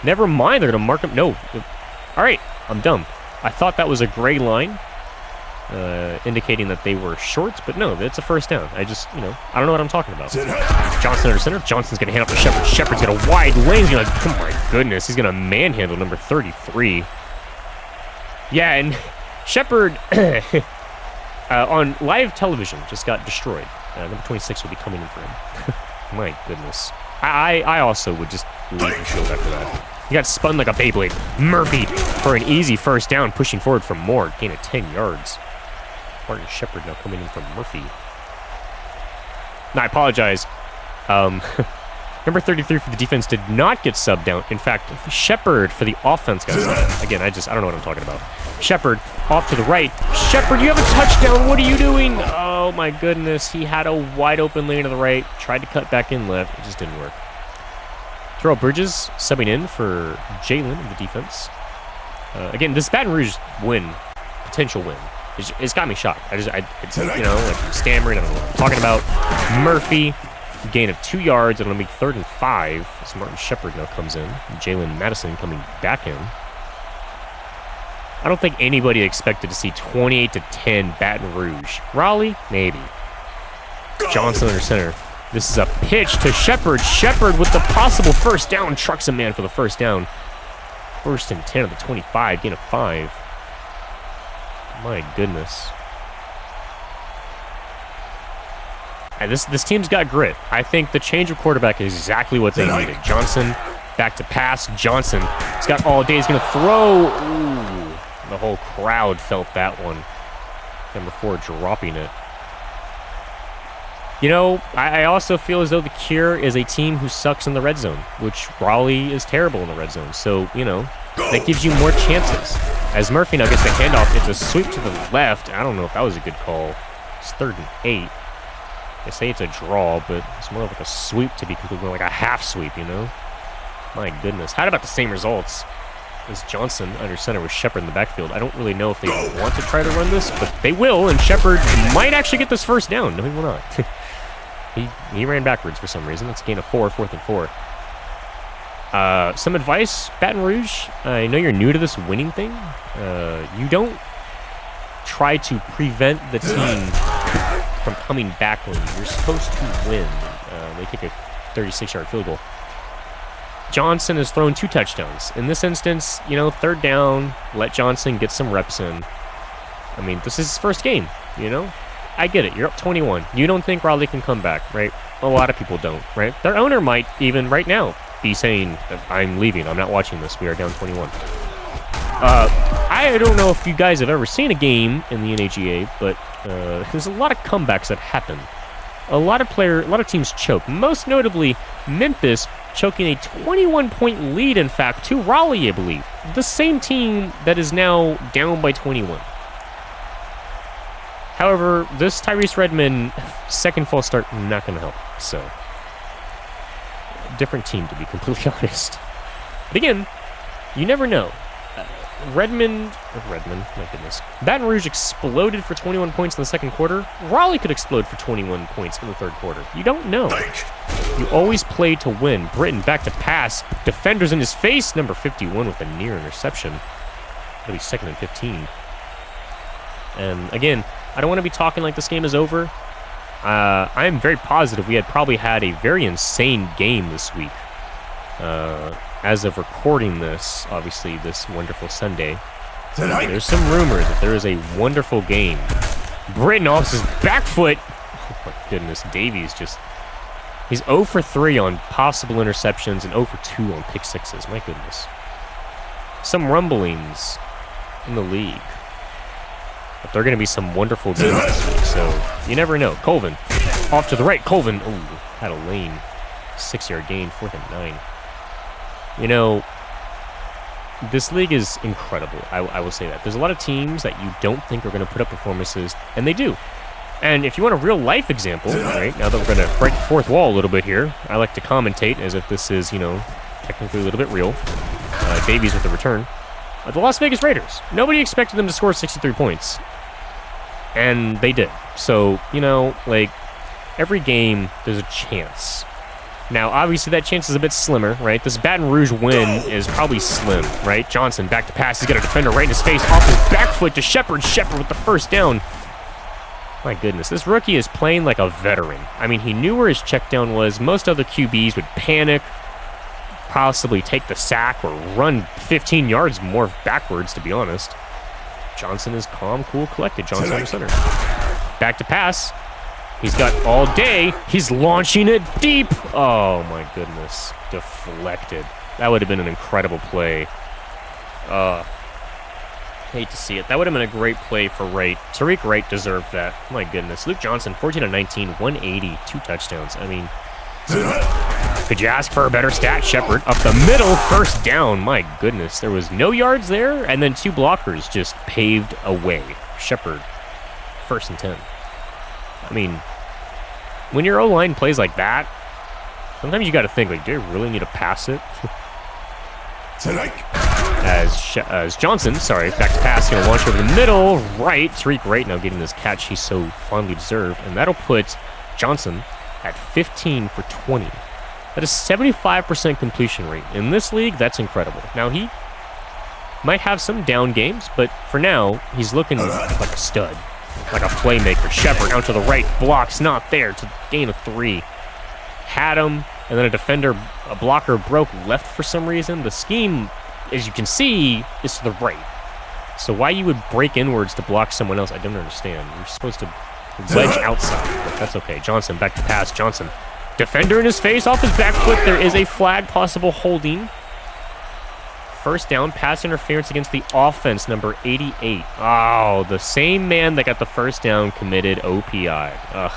Never mind, they're going to mark him. No. All right, I'm dumb. I thought that was a gray line. indicating that they were short, but no, it's a first down. I just, I don't know what I'm talking about. Johnson under center. Johnson's going to hand off to Shepard. Shepard's got a wide lane. He's going to, oh my goodness, he's going to manhandle number 33. Yeah, and Shepard on live television just got destroyed. Number 26 will be coming in for him. My goodness. I also would just leave the field after that. He got spun like a Beyblade. Murphy for an easy first down, pushing forward from Moore. Gain of 10 yards. Martin Shepard now coming in from Murphy. No, I apologize. Number 33 for the defense did not get subbed down. In fact, Shepard for the offense got subbed. Again, I don't know what I'm talking about. Shepard off to the right. Shepard, you have a touchdown. What are you doing? Oh my goodness. He had a wide open lane to the right. Tried to cut back in left. It just didn't work. Terrell Bridges subbing in for Jalen in the defense. Again, this Baton Rouge potential win, it's got me shocked. Like I'm stammering. I don't know what I'm talking about. Murphy, gain of 2 yards. It'll be 3rd and 5. As Martin Shepard now comes in. Jalen Madison coming back in. I don't think anybody expected to see 28-10 Baton Rouge. Raleigh, maybe. Johnson under center. This is a pitch to Shepard. Shepard with the possible first down. Trucks a man for the first down. 1st and 10 of the 25. Gain of 5. My goodness. And this team's got grit. I think the change of quarterback is exactly what they needed. Johnson back to pass. Johnson has got all day. He's going to throw. Ooh. The whole crowd felt that one. Number 4 dropping it. I also feel as though the Cure is a team who sucks in the red zone, which Raleigh is terrible in the red zone. So, that gives you more chances. As Murphy now gets the handoff, it's a sweep to the left. I don't know if that was a good call. It's 3rd and 8. They say it's a draw, but it's more like a sweep to be completely like a half sweep, My goodness. Had about the same results as Johnson under center with Shepard in the backfield. I don't really know if they want to try to run this, but they will, and Shepard might actually get this first down. No, he will not. He ran backwards for some reason. That's a gain of 4, 4th and 4. Some advice, Baton Rouge. I know you're new to this winning thing. You don't try to prevent the team from coming back when you're supposed to win. They kick a 36-yard field goal. Johnson has thrown 2 touchdowns. In this instance, 3rd down, let Johnson get some reps in. I mean, this is his first game, I get it. You're up 21. You don't think Raleigh can come back, right? A lot of people don't, right? Their owner might even right now be saying, I'm leaving. I'm not watching this. We are down 21. I don't know if you guys have ever seen a game in the NAGA, but there's a lot of comebacks that happen. A lot of teams choke. Most notably, Memphis choking a 21-point lead, in fact, to Raleigh, I believe. The same team that is now down by 21. However, this Tyrese Redmond second false start not going to help. So, different team, to be completely honest. But again, you never know. Redmond, my goodness. Baton Rouge exploded for 21 points in the second quarter. Raleigh could explode for 21 points in the third quarter. You don't know. You always play to win. Britton back to pass. Defenders in his face. Number 51 with a near interception. That'll be 2nd and 15. And again, I don't want to be talking like this game is over. I'm very positive we had probably had a very insane game this week. As of recording this, obviously this wonderful Sunday, there's some rumors that there is a wonderful game. Britton off his back foot. Oh my goodness, Davies he's 0 for 3 on possible interceptions and 0 for 2 on pick sixes. My goodness. Some rumblings in the league. But there are going to be some wonderful games this week, so you never know. Colvin off to the right. Colvin, had a lane. 6-yard gain, 4th and 9. This league is incredible. I will say that. There's a lot of teams that you don't think are going to put up performances, and they do. And if you want a real-life example, right, now that we're going to break the fourth wall a little bit here, I like to commentate as if this is, technically a little bit real. Davies with the return. The Las Vegas Raiders. Nobody expected them to score 63 points. And they did. So, every game, there's a chance Now, obviously, that chance is a bit slimmer, right? This Baton Rouge win is probably slim, right? Johnson back to pass. He's got a defender right in his face. Off his back foot to Shepard. Shepard with the first down. My goodness, this rookie is playing like a veteran. I mean, he knew where his check down was. Most other QBs would panic, possibly take the sack, or run 15 yards more backwards, to be honest. Johnson is calm, cool, collected. Johnson under center. Back to pass. He's got all day. He's launching it deep. Oh, my goodness. Deflected. That would have been an incredible play. Hate to see it. That would have been a great play for Wright. Tariq Wright deserved that. My goodness. Luke Johnson, 14-19, 180, 2 touchdowns. I mean, could you ask for a better stat? Shepard up the middle, first down. My goodness. There was no yards there, and then 2 blockers just paved a way. Shepard, 1st and 10. I mean, when your O-line plays like that, sometimes you got to think, like, do you really need to pass it? As Johnson, back to pass, going to launch over the middle, right. Tariq Wright now getting this catch he so fondly deserved, and that'll put Johnson at 15 for 20. That is 75% completion rate. In this league, that's incredible. Now, he might have some down games, but for now, he's looking like a stud, like a playmaker. Shepard out to the right, blocks not there, to gain of 3. Had him, and then a blocker broke left for some reason. The scheme, as you can see, is to the right. So why you would break inwards to block someone else, I don't understand. You're supposed to wedge outside, but that's okay. Johnson back to pass. Johnson, defender in his face, off his back foot. There is a flag, possible holding. First down, pass interference against the offense, number 88. Oh, the same man that got the first down committed OPI. Ugh.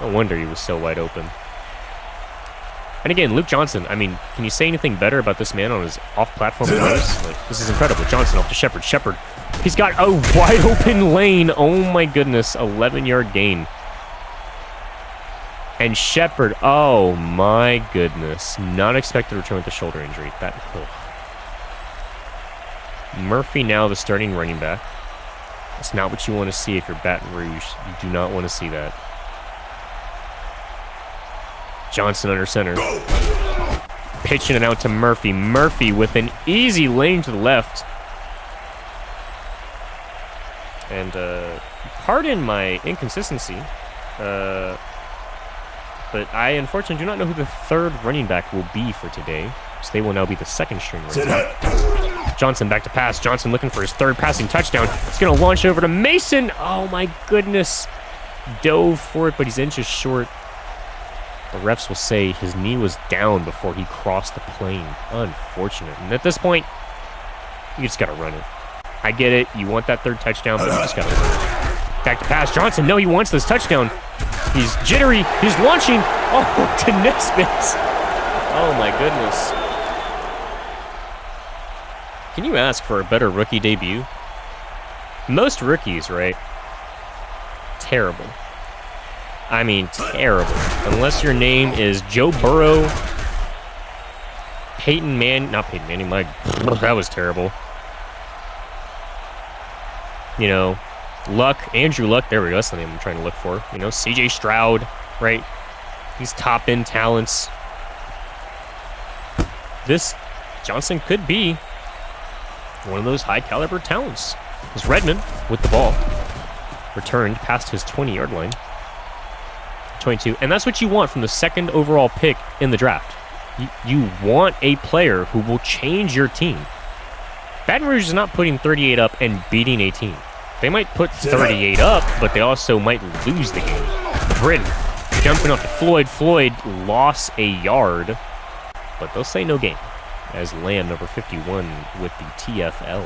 No wonder he was so wide open. And again, Luke Johnson, I mean, can you say anything better about this man on his off-platform throws? Like, this is incredible. Johnson off to Shepard. Shepard, he's got a wide open lane. Oh my goodness, 11-yard gain. And Shepard, oh my goodness, not expected to return with a shoulder injury. Murphy now the starting running back. That's not what you want to see if you're Baton Rouge. You do not want to see that. Johnson under center. Pitching it out to Murphy. Murphy with an easy lane to the left. And pardon my inconsistency, but I unfortunately do not know who the 3rd running back will be for today. So they will now be the 2nd string running back. Johnson back to pass. Johnson looking for his 3rd passing touchdown. It's going to launch over to Mason. Oh my goodness. Dove for it, but he's inches short. The refs will say his knee was down before he crossed the plane. Unfortunate. And at this point, you just got to run it. I get it. You want that 3rd touchdown, but you just got to run it. Back to pass. Johnson, no, he wants this touchdown. He's jittery. He's launching. Oh, to Nesbitt. Oh, my goodness. Can you ask for a better rookie debut? Most rookies, right? Terrible. I mean, terrible. Unless your name is Joe Burrow, not Peyton Manning, that was terrible. You know, Luck, Andrew Luck, there we go, that's the name I'm trying to look for. You know, CJ Stroud, right? These top-end talents. This Johnson could be one of those high-caliber talents. It's Redmond with the ball. Returned past his 20-yard line. 22, and that's what you want from the 2nd overall pick in the draft. You want a player who will change your team. Baton Rouge is not putting 38 up and beating a team. They might put 38 up, but they also might lose the game. Britton jumping up to Floyd. Floyd lost a yard, but they'll say no game, as Lamb, number 51, with the TFL.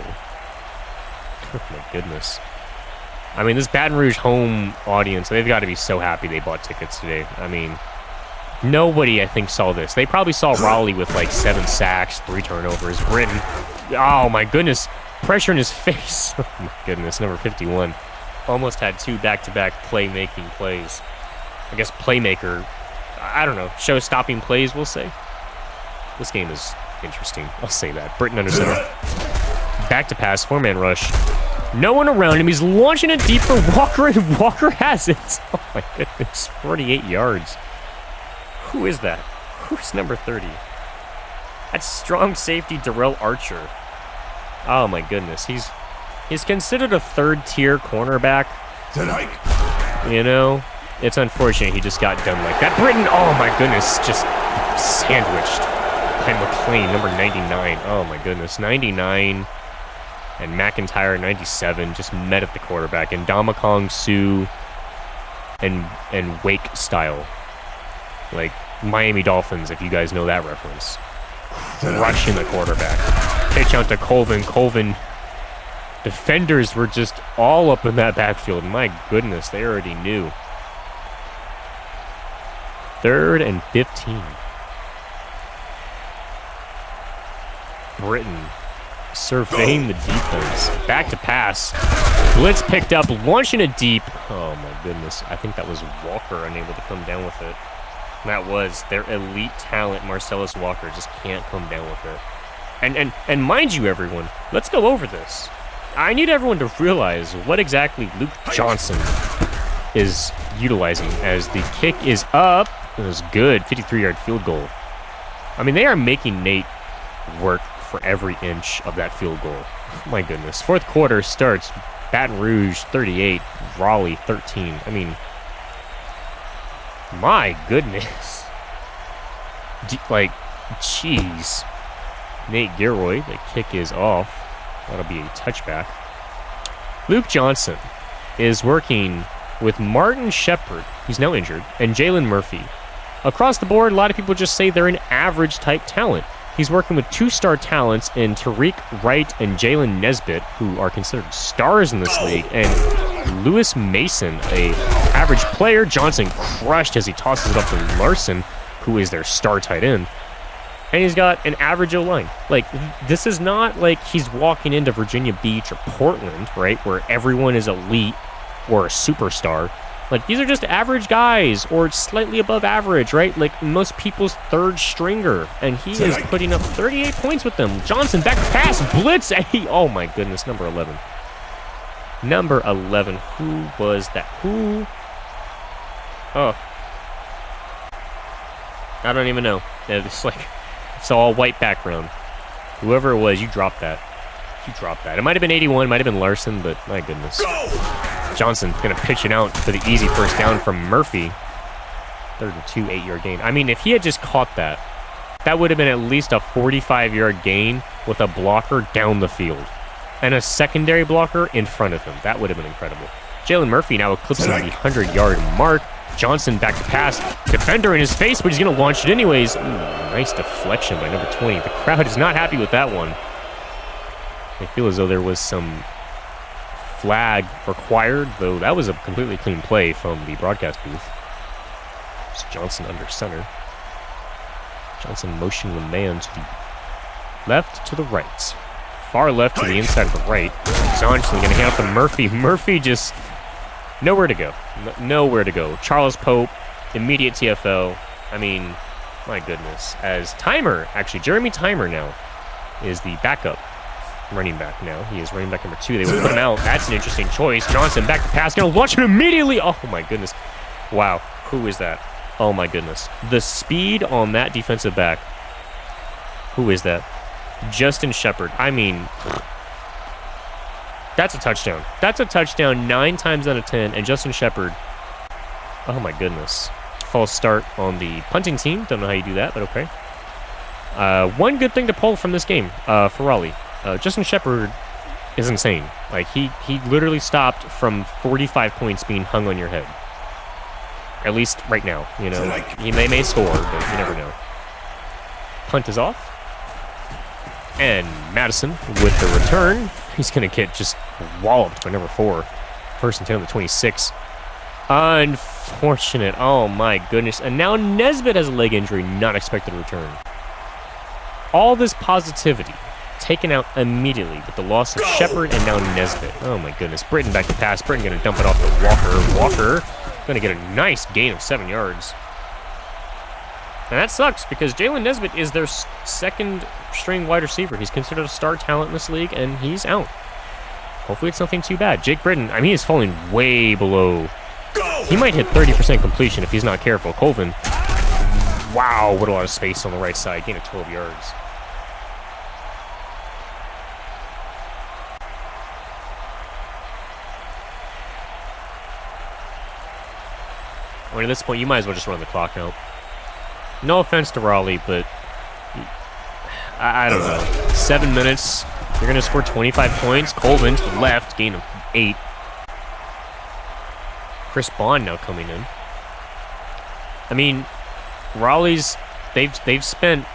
Oh my goodness. I mean, this Baton Rouge home audience, they've got to be so happy they bought tickets today. I mean, nobody, I think, saw this. They probably saw Raleigh with like 7 sacks, 3 turnovers. Britton, oh my goodness, pressure in his face. Oh my goodness, number 51. Almost had 2 back-to-back playmaking plays. I guess playmaker, I don't know, show-stopping plays, we'll say. This game is interesting, I'll say that. Britton under center. Back to pass, 4-man rush. No one around him. He's launching it deep for Walker, and Walker has it. Oh my goodness, 48 yards. Who is that? Who's number 30? That's strong safety Darrell Archer. Oh my goodness, he's considered a third-tier cornerback. You know, it's unfortunate he just got done like that. Britton, oh my goodness, just sandwiched by McLean, number 99. Oh my goodness, 99 and McIntyre, 97, just met at the quarterback. And Damakong Su and Wake style, like Miami Dolphins, if you guys know that reference. Rushing the quarterback. Pitch out to Colvin. Colvin. Defenders were just all up in that backfield. My goodness, they already knew. 3rd and 15. Britton surveying the defense. Back to pass. Blitz picked up, launching it deep. Oh my goodness. I think that was Walker unable to come down with it. That was their elite talent. Marcellus Walker just can't come down with it. And mind you, everyone, let's go over this. I need everyone to realize what exactly Luke Johnson is utilizing as the kick is up. It was good, 53-yard field goal. I mean, they are making Nate work for every inch of that field goal. My goodness. 4th quarter starts. Baton Rouge 38, Raleigh 13. I mean, my goodness. Like, jeez. Nate Gilroy, the kick is off. That'll be a touchback. Luke Johnson is working with Martin Shepard, who's now injured, and Jalen Murphy. Across the board, a lot of people just say they're an average-type talent. He's working with 2-star talents in Tariq Wright and Jalen Nesbitt, who are considered stars in this league, and Lewis Mason, a average player. Johnson crushed as he tosses it up to Larson, who is their star tight end. And he's got an average O-line. Like, this is not like he's walking into Virginia Beach or Portland, right, where everyone is elite or a superstar. Like, these are just average guys or slightly above average, right? Like, most people's third stringer. And he is putting up 38 points with them. Johnson, back to pass, blitz. Oh, my goodness, number 11. Number 11. Who was that? Who? Oh. I don't even know. It's like... It's all white background. Whoever it was, you dropped that. You dropped that. It might have been 81, might have been Larson, but my goodness. Johnson going to pitch it out for the easy first down from Murphy. 3rd and 2, 8-yard gain. I mean, if he had just caught that, that would have been at least a 45-yard gain with a blocker down the field. And a secondary blocker in front of him. That would have been incredible. Jalen Murphy now eclipsing the 100-yard mark. Johnson back to pass. Defender in his face, but he's going to launch it anyways. Ooh, nice deflection by number 20. The crowd is not happy with that one. I feel as though there was some flag required, though that was a completely clean play from the broadcast booth. It's Johnson under center. Johnson motioning the man to the left to the right. Far left to the inside of the right. Johnson going to hand off to Murphy. Murphy just... nowhere to go. Nowhere to go. Charles Pope, immediate TFL. I mean, my goodness. As Timer, actually, Jeremy Timer now is the backup running back now. He is running back number 2. They will put him out. That's an interesting choice. Johnson back to pass. Going to launch him immediately. Oh, my goodness. Wow. Who is that? Oh, my goodness. The speed on that defensive back. Who is that? Justin Shepard. I mean... that's a touchdown. That's a touchdown 9 times out of 10. And Justin Shepard, oh my goodness. False start on the punting team. Don't know how you do that, but okay. One good thing to pull from this game for Raleigh. Justin Shepard is insane. Like, he literally stopped from 45 points being hung on your head. At least right now, you know. He may score, but you never know. Punt is off. And Madison with the return. He's going to get just walloped by number 4. 1st and 10 on the 26. Unfortunate. Oh, my goodness. And now Nesbitt has a leg injury. Not expected to return. All this positivity taken out immediately with the loss of Shepard and now Nesbitt. Oh, my goodness. Britton back to pass. Britton going to dump it off to Walker. Walker going to get a nice gain of 7 yards. And that sucks because Jalen Nesbitt is their second-string wide receiver. He's considered a star talent in this league, and he's out. Hopefully it's nothing too bad. Jake Britton, I mean, he's falling way below. He might hit 30% completion if he's not careful. Colvin Wow, what a lot of space on the right side. Gain of 12 yards. I mean, at this point, you might as well just run the clock out. No offense to Raleigh, but I don't know. 7 minutes. You're going to score 25 points. Colvin to the left, gain of 8. Chris Bond now coming in. I mean, Raleigh's, they've spent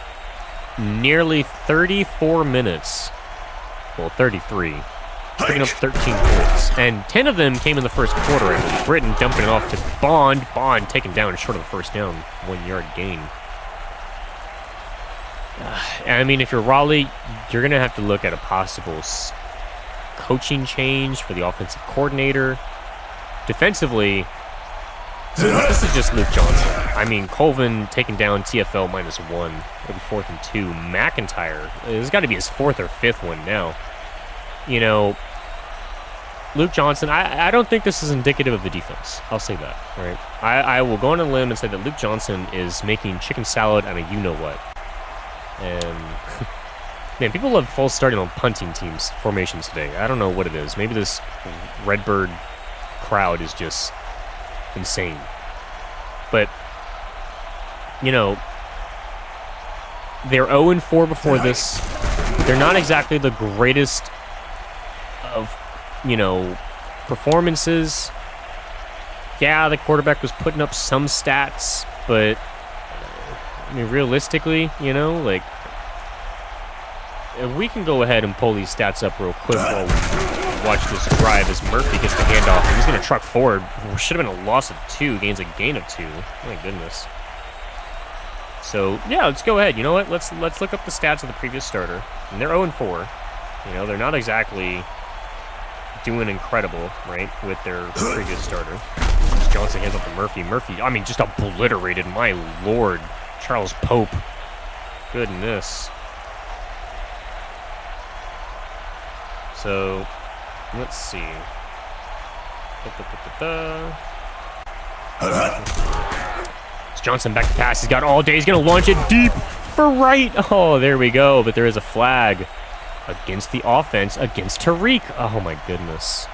nearly 34 minutes. Well, 33. Picking up 13 points. And 10 of them came in the first quarter, I believe. Britton dumping it off to Bond. Bond taken down short of the first down. 1 yard gain. I mean, if you're Raleigh, you're going to have to look at a possible coaching change for the offensive coordinator. Defensively, this is just Luke Johnson. I mean, Colvin taken down TFL -1. It'll be 4th and 2. McIntyre, it's got to be his 4th or 5th one now. You know, Luke Johnson, I don't think this is indicative of the defense. I'll say that, all right? I will go on a limb and say that Luke Johnson is making chicken salad out of you-know-what. And, man, people love false starting on punting teams, formations today. I don't know what it is. Maybe this Redbird crowd is just insane. But, you know, they're 0-4 before this. They're not exactly the greatest of, you know, performances. Yeah, the quarterback was putting up some stats, but I mean, realistically, you know, like, if we can go ahead and pull these stats up real quick while we watch this drive as Murphy gets the handoff, and he's going to truck forward. Should have been a loss of 2, gains a gain of 2. My goodness. So, yeah, let's go ahead. You know what? Let's look up the stats of the previous starter. And they're 0-4. You know, they're not exactly doing incredible, right, with their previous starter. Johnson hands off to Murphy. Murphy, I mean, just obliterated. My lord. Charles Pope. Goodness. So, let's see. It's Johnson back to pass. He's got all day. He's going to launch it deep for right. Oh, there we go. But there is a flag against the offense, against Tariq. Oh, my goodness.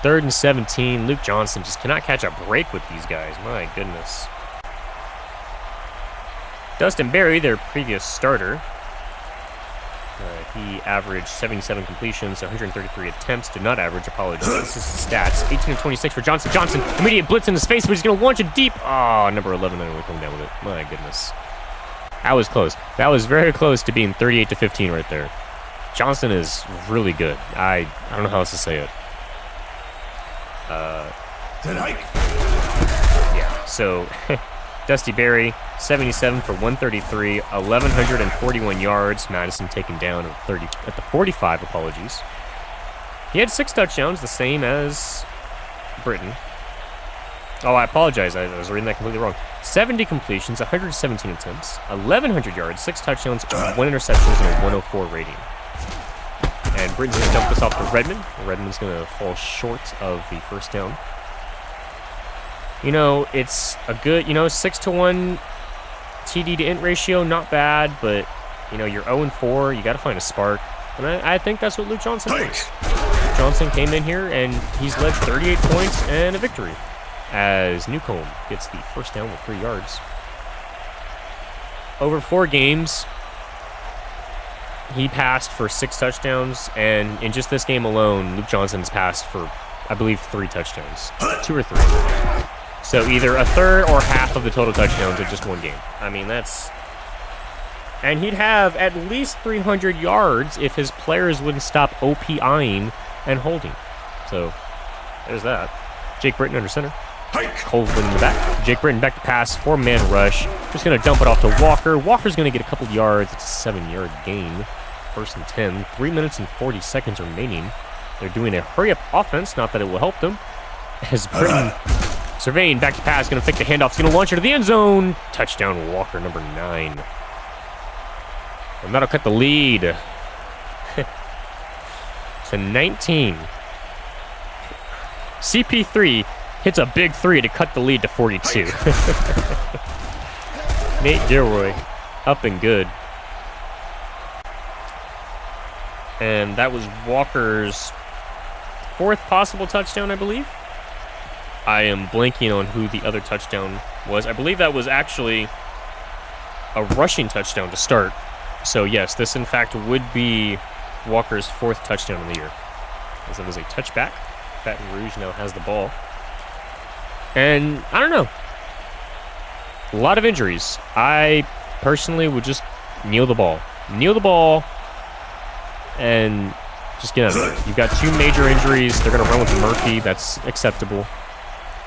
3rd and 17. Luke Johnson just cannot catch a break with these guys. My goodness. Dustin Berry, their previous starter, he averaged 77 completions, 133 attempts. Did not average, apologies. This is the stats. 18 of 26 for Johnson. Johnson, immediate blitz in his face, but he's going to launch it deep. Oh, number 11, and we'll come down with it. My goodness. That was close. That was very close to being 38-15 right there. Johnson is really good. I don't know how else to say it. Yeah, so Dusty Berry, 77 for 133, 1,141 yards. Madison taken down at the 45, apologies. He had 6 touchdowns, the same as Britton. Oh, I apologize. I was reading that completely wrong. 70 completions, 117 attempts, 1,100 yards, 6 touchdowns, 1 interception, and a 104 rating. And Britton's going to dump this off to Redmond. Redmond's going to fall short of the first down. You know, it's a good, 6-to-1 TD to int ratio, not bad, but, you're 0-4. You got to find a spark. And I think that's what Luke Johnson is. Johnson came in here, and he's led 38 points and a victory as Newcomb gets the first down with 3 yards. Over 4 games, he passed for 6 touchdowns, and in just this game alone, Luke Johnson's passed for, I believe, 3 touchdowns. 2 or 3. So either a third or half of the total touchdowns in just 1 game. I mean, that's... And he'd have at least 300 yards if his players wouldn't stop OPIing and holding. So, there's that. Jake Britton under center. Colvin in the back. Jake Britton back to pass. 4-man rush. Just going to dump it off to Walker. Walker's going to get a couple yards. It's a 7-yard gain. 1st and 10. 3 minutes and 40 seconds remaining. They're doing a hurry-up offense. Not that it will help them. As Britton surveying back to pass. Going to fake the handoff. He's going to launch it to the end zone. Touchdown Walker, number 9. And that'll cut the lead to 19. CP3 hits a big 3 to cut the lead to 42. Nate Gilroy, up and good. And that was Walker's 4th possible touchdown, I believe. I am blanking on who the other touchdown was. I believe that was actually a rushing touchdown to start. So yes, this in fact would be Walker's 4th touchdown of the year, as it was a touchback. Baton Rouge now has the ball. And I don't know. A lot of injuries. I personally would just kneel the ball. Kneel the ball and just get out of there. You've got 2 major injuries. They're going to run with Murphy. That's acceptable.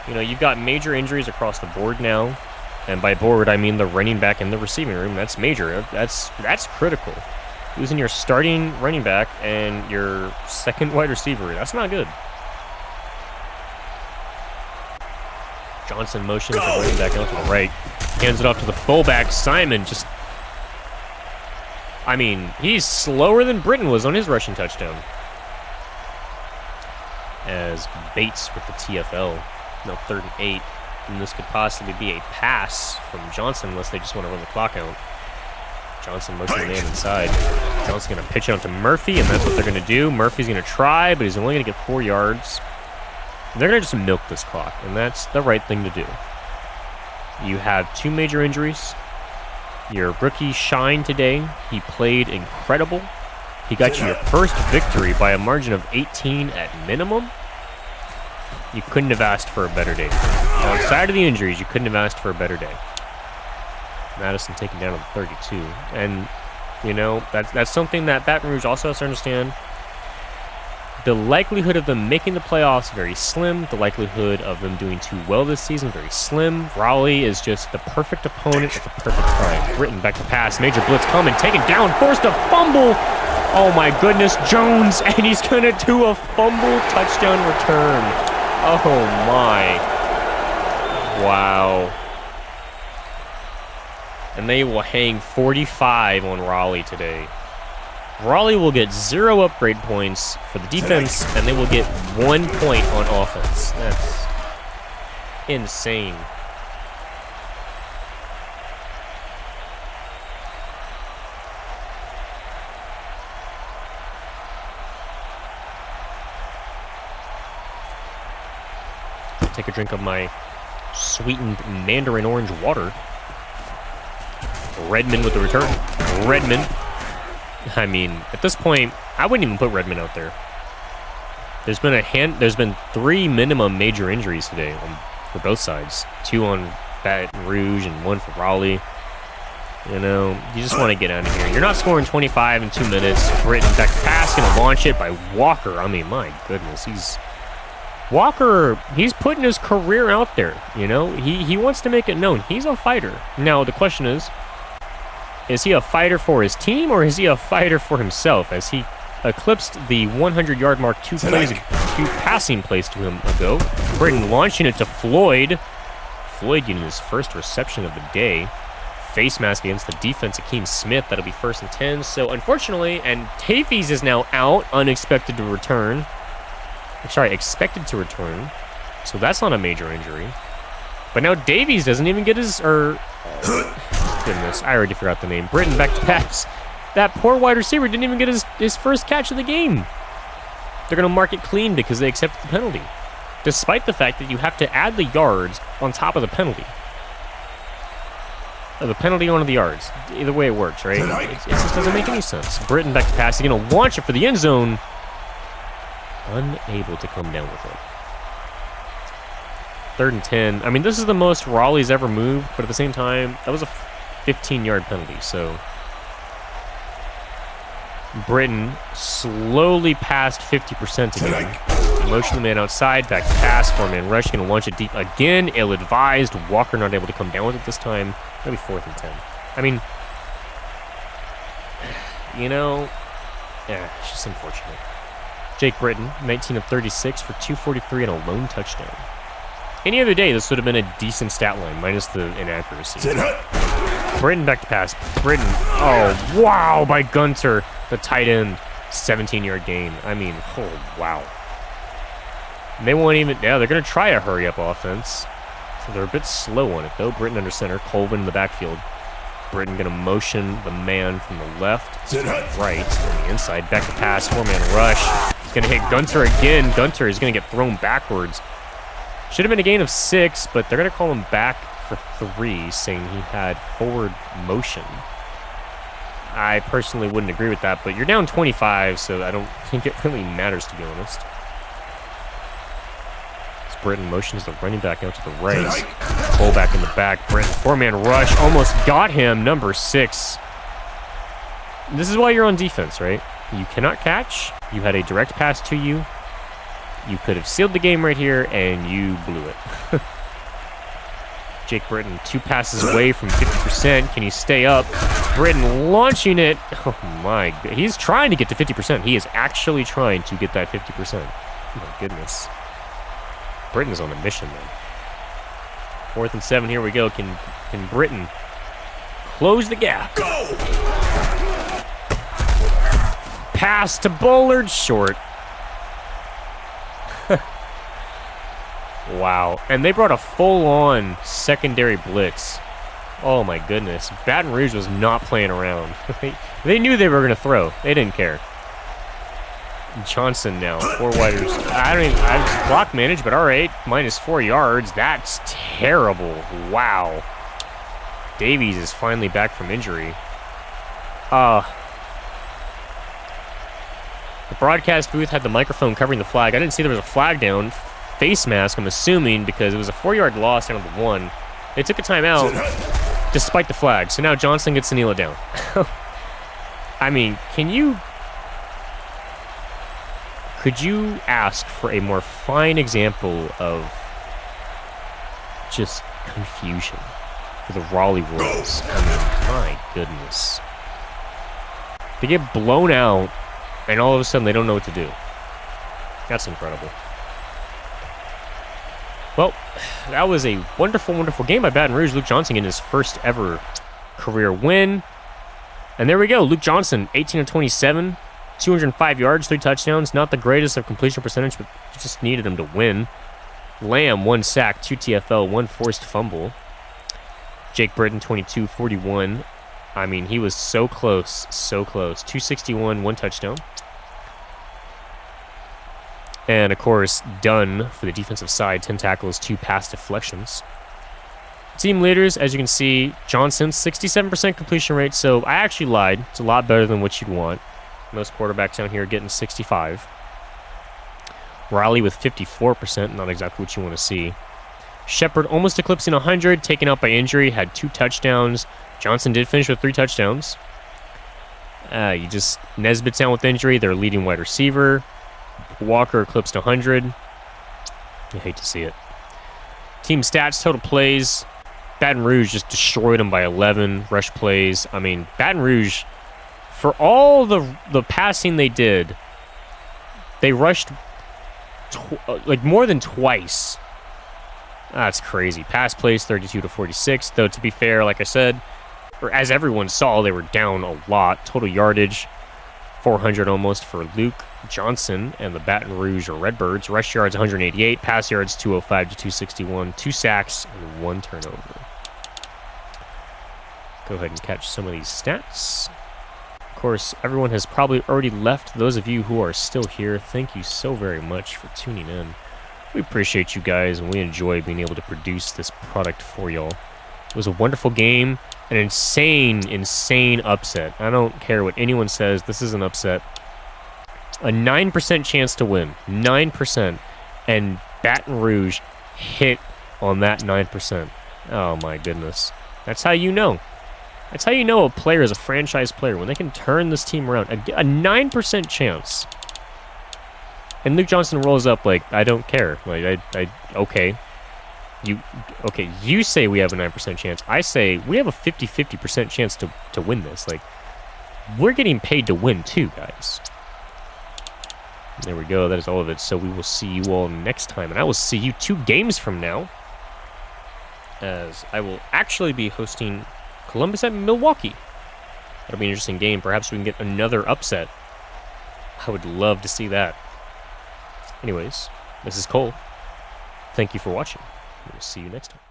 You know, you've got major injuries across the board now. And by board, I mean the running back and the receiving room. That's major. That's critical. Losing your starting running back and your second wide receiver. That's not good. Johnson motions the running back out to the right. Hands it off to the fullback. Simon just... I mean, he's slower than Britton was on his rushing touchdown. As Bates with the TFL. No, 3rd and 8. And this could possibly be a pass from Johnson unless they just want to run the clock out. Johnson motioning the man inside. Johnson's going to pitch it out to Murphy, and that's what they're going to do. Murphy's going to try, but he's only going to get 4 yards. They're going to just milk this clock, and that's the right thing to do. You have 2 major injuries. Your rookie shined today. He played incredible. He got you your first victory by a margin of 18 at minimum. You couldn't have asked for a better day. Outside of the injuries, you couldn't have asked for a better day. Madison taken down to the 32. And, you know, that's something that Baton Rouge also has to understand. The likelihood of them making the playoffs, very slim. The likelihood of them doing too well this season, very slim. Raleigh is just the perfect opponent at the perfect time. Britton back to pass. Major blitz coming. Taken down. Forced a fumble. Oh, my goodness. Jones. And he's going to do a fumble touchdown return. Oh, my. Wow. And they will hang 45 on Raleigh today. Raleigh will get 0 upgrade points for the defense, and they will get 1 point on offense. That's insane. Take a drink of my sweetened mandarin orange water. Redmond with the return. Redmond. I mean, at this point, I wouldn't even put Redmond out there. There's been 3 minimum major injuries today for both sides. 2 on Baton Rouge and 1 for Raleigh. You know, you just want to get out of here. You're not scoring 25 in 2 minutes. Britton back to pass, gonna launch it by Walker. I mean, my goodness, Walker, he's putting his career out there, you know? He wants to make it known. He's a fighter. Now, the question is he a fighter for his team, or is he a fighter for himself? As he eclipsed the 100-yard mark 2 passing plays to him ago. Britton launching it to Floyd. Floyd getting his first reception of the day. Face mask against the defense, Akeem Smith. That'll be 1st and 10. So, unfortunately, and Tafes is now out, expected to return. So that's not a major injury. But now Davies doesn't even get his, goodness, I already forgot the name. Britton back to pass. That poor wide receiver didn't even get his first catch of the game. They're going to mark it clean because they accepted the penalty. Despite the fact that you have to add the yards on top of the penalty. The penalty onto the yards. Either way it works, right? It just doesn't make any sense. Britton back to pass. He's going to launch it for the end zone. Unable to come down with it. 3rd and 10. I mean, this is the most Raleigh's ever moved, but at the same time, that was a 15-yard penalty, so... Britton slowly passed 50% again. Motion the man outside, back to pass, 4-man rush, going to launch it deep again. Ill-advised. Walker not able to come down with it this time. That'll be 4th and 10. I mean, you know, it's just unfortunate. Jake Britton, 19 of 36 for 243 and a lone touchdown. Any other day, this would have been a decent stat line, minus the inaccuracy. Britton back to pass. Britton, oh, wow, by Gunter, the tight end, 17-yard gain. I mean, oh, wow. And they won't even, they're going to try a hurry-up offense. So they're a bit slow on it, though. Britton under center, Colvin in the backfield. Britton going to motion the man from the left to the right on the inside. Back to pass, 4-man rush. He's going to hit Gunter again. Gunter is going to get thrown backwards. Should have been a gain of 6, but they're going to call him back for 3, saying he had forward motion. I personally wouldn't agree with that, but you're down 25, so I don't think it really matters, to be honest. As Britton motions the running back out to the right. Fullback in the back. Britton, 4-man rush. Almost got him, number 6. This is why you're on defense, right? You cannot catch. You had a direct pass to you. You could have sealed the game right here, and you blew it. Jake Britton, 2 passes away from 50%. Can he stay up? Britton launching it. Oh my, he's trying to get to 50%. He is actually trying to get that 50%. Oh my goodness. Britton's on a mission, man. 4th and 7, here we go. Can Britton close the gap? Go! Pass to Bullard, short. Wow. And they brought a full-on secondary blitz. Oh my goodness. Baton Rouge was not playing around. They knew they were going to throw. They didn't care. Johnson now, 4 widers. I just block managed, but all right. -4 yards. That's terrible. Wow. Davies is finally back from injury. The broadcast booth had the microphone covering the flag. I didn't see there was a flag down. Face mask, I'm assuming, because it was a 4-yard loss down to the 1. They took a timeout despite the flag. So now Johnson gets to kneel it down. I mean, could you ask for a more fine example of just confusion for the Raleigh Royals? I mean, my goodness. They get blown out, and all of a sudden they don't know what to do. That's incredible. Well, that was a wonderful, wonderful game by Baton Rouge. Luke Johnson getting his first ever career win. And there we go. Luke Johnson, 18 of 27, 205 yards, 3 touchdowns. Not the greatest of completion percentage, but just needed him to win. Lamb, 1 sack, 2 TFL, 1 forced fumble. Jake Britton, 22-41. I mean, he was so close, so close. 261, 1 touchdown. And, of course, Dunn for the defensive side, 10 tackles, 2 pass deflections. Team leaders, as you can see, Johnson, 67% completion rate, so I actually lied. It's a lot better than what you'd want. Most quarterbacks down here getting 65. Raleigh with 54%, not exactly what you want to see. Shepard almost eclipsing 100, taken out by injury, had 2 touchdowns. Johnson did finish with 3 touchdowns. Nesbitt's down with injury, their leading wide receiver. Walker eclipsed 100. I hate to see it. Team stats, total plays. Baton Rouge just destroyed them by 11 rush plays. I mean, Baton Rouge, for all the passing they did, they rushed like more than twice. That's crazy. Pass plays 32-46. Though, to be fair, like I said, or as everyone saw, they were down a lot. Total yardage, 400 almost for Luke Johnson and the Baton Rouge Redbirds. Rush yards 188, pass yards 205-261, 2 sacks and 1 turnover. Go ahead and catch some of these stats. Of course, everyone has probably already left. Those of you who are still here, thank you so very much for tuning in. We appreciate you guys, and we enjoy being able to produce this product for y'all. It was a wonderful game, an insane, insane upset. I don't care what anyone says. This is an upset. A 9% chance to win. 9%. And Baton Rouge hit on that 9%. Oh, my goodness. That's how you know. That's how you know a player is a franchise player, when they can turn this team around. A 9% chance. And Luke Johnson rolls up like, I don't care. Like, okay. You say we have a 9% chance. I say we have a 50% chance to win this. Like, we're getting paid to win too, guys. There we go. That is all of it. So we will see you all next time. And I will see you 2 games from now, as I will actually be hosting Columbus at Milwaukee. That'll be an interesting game. Perhaps we can get another upset. I would love to see that. Anyways, this is Cole. Thank you for watching. We'll see you next time.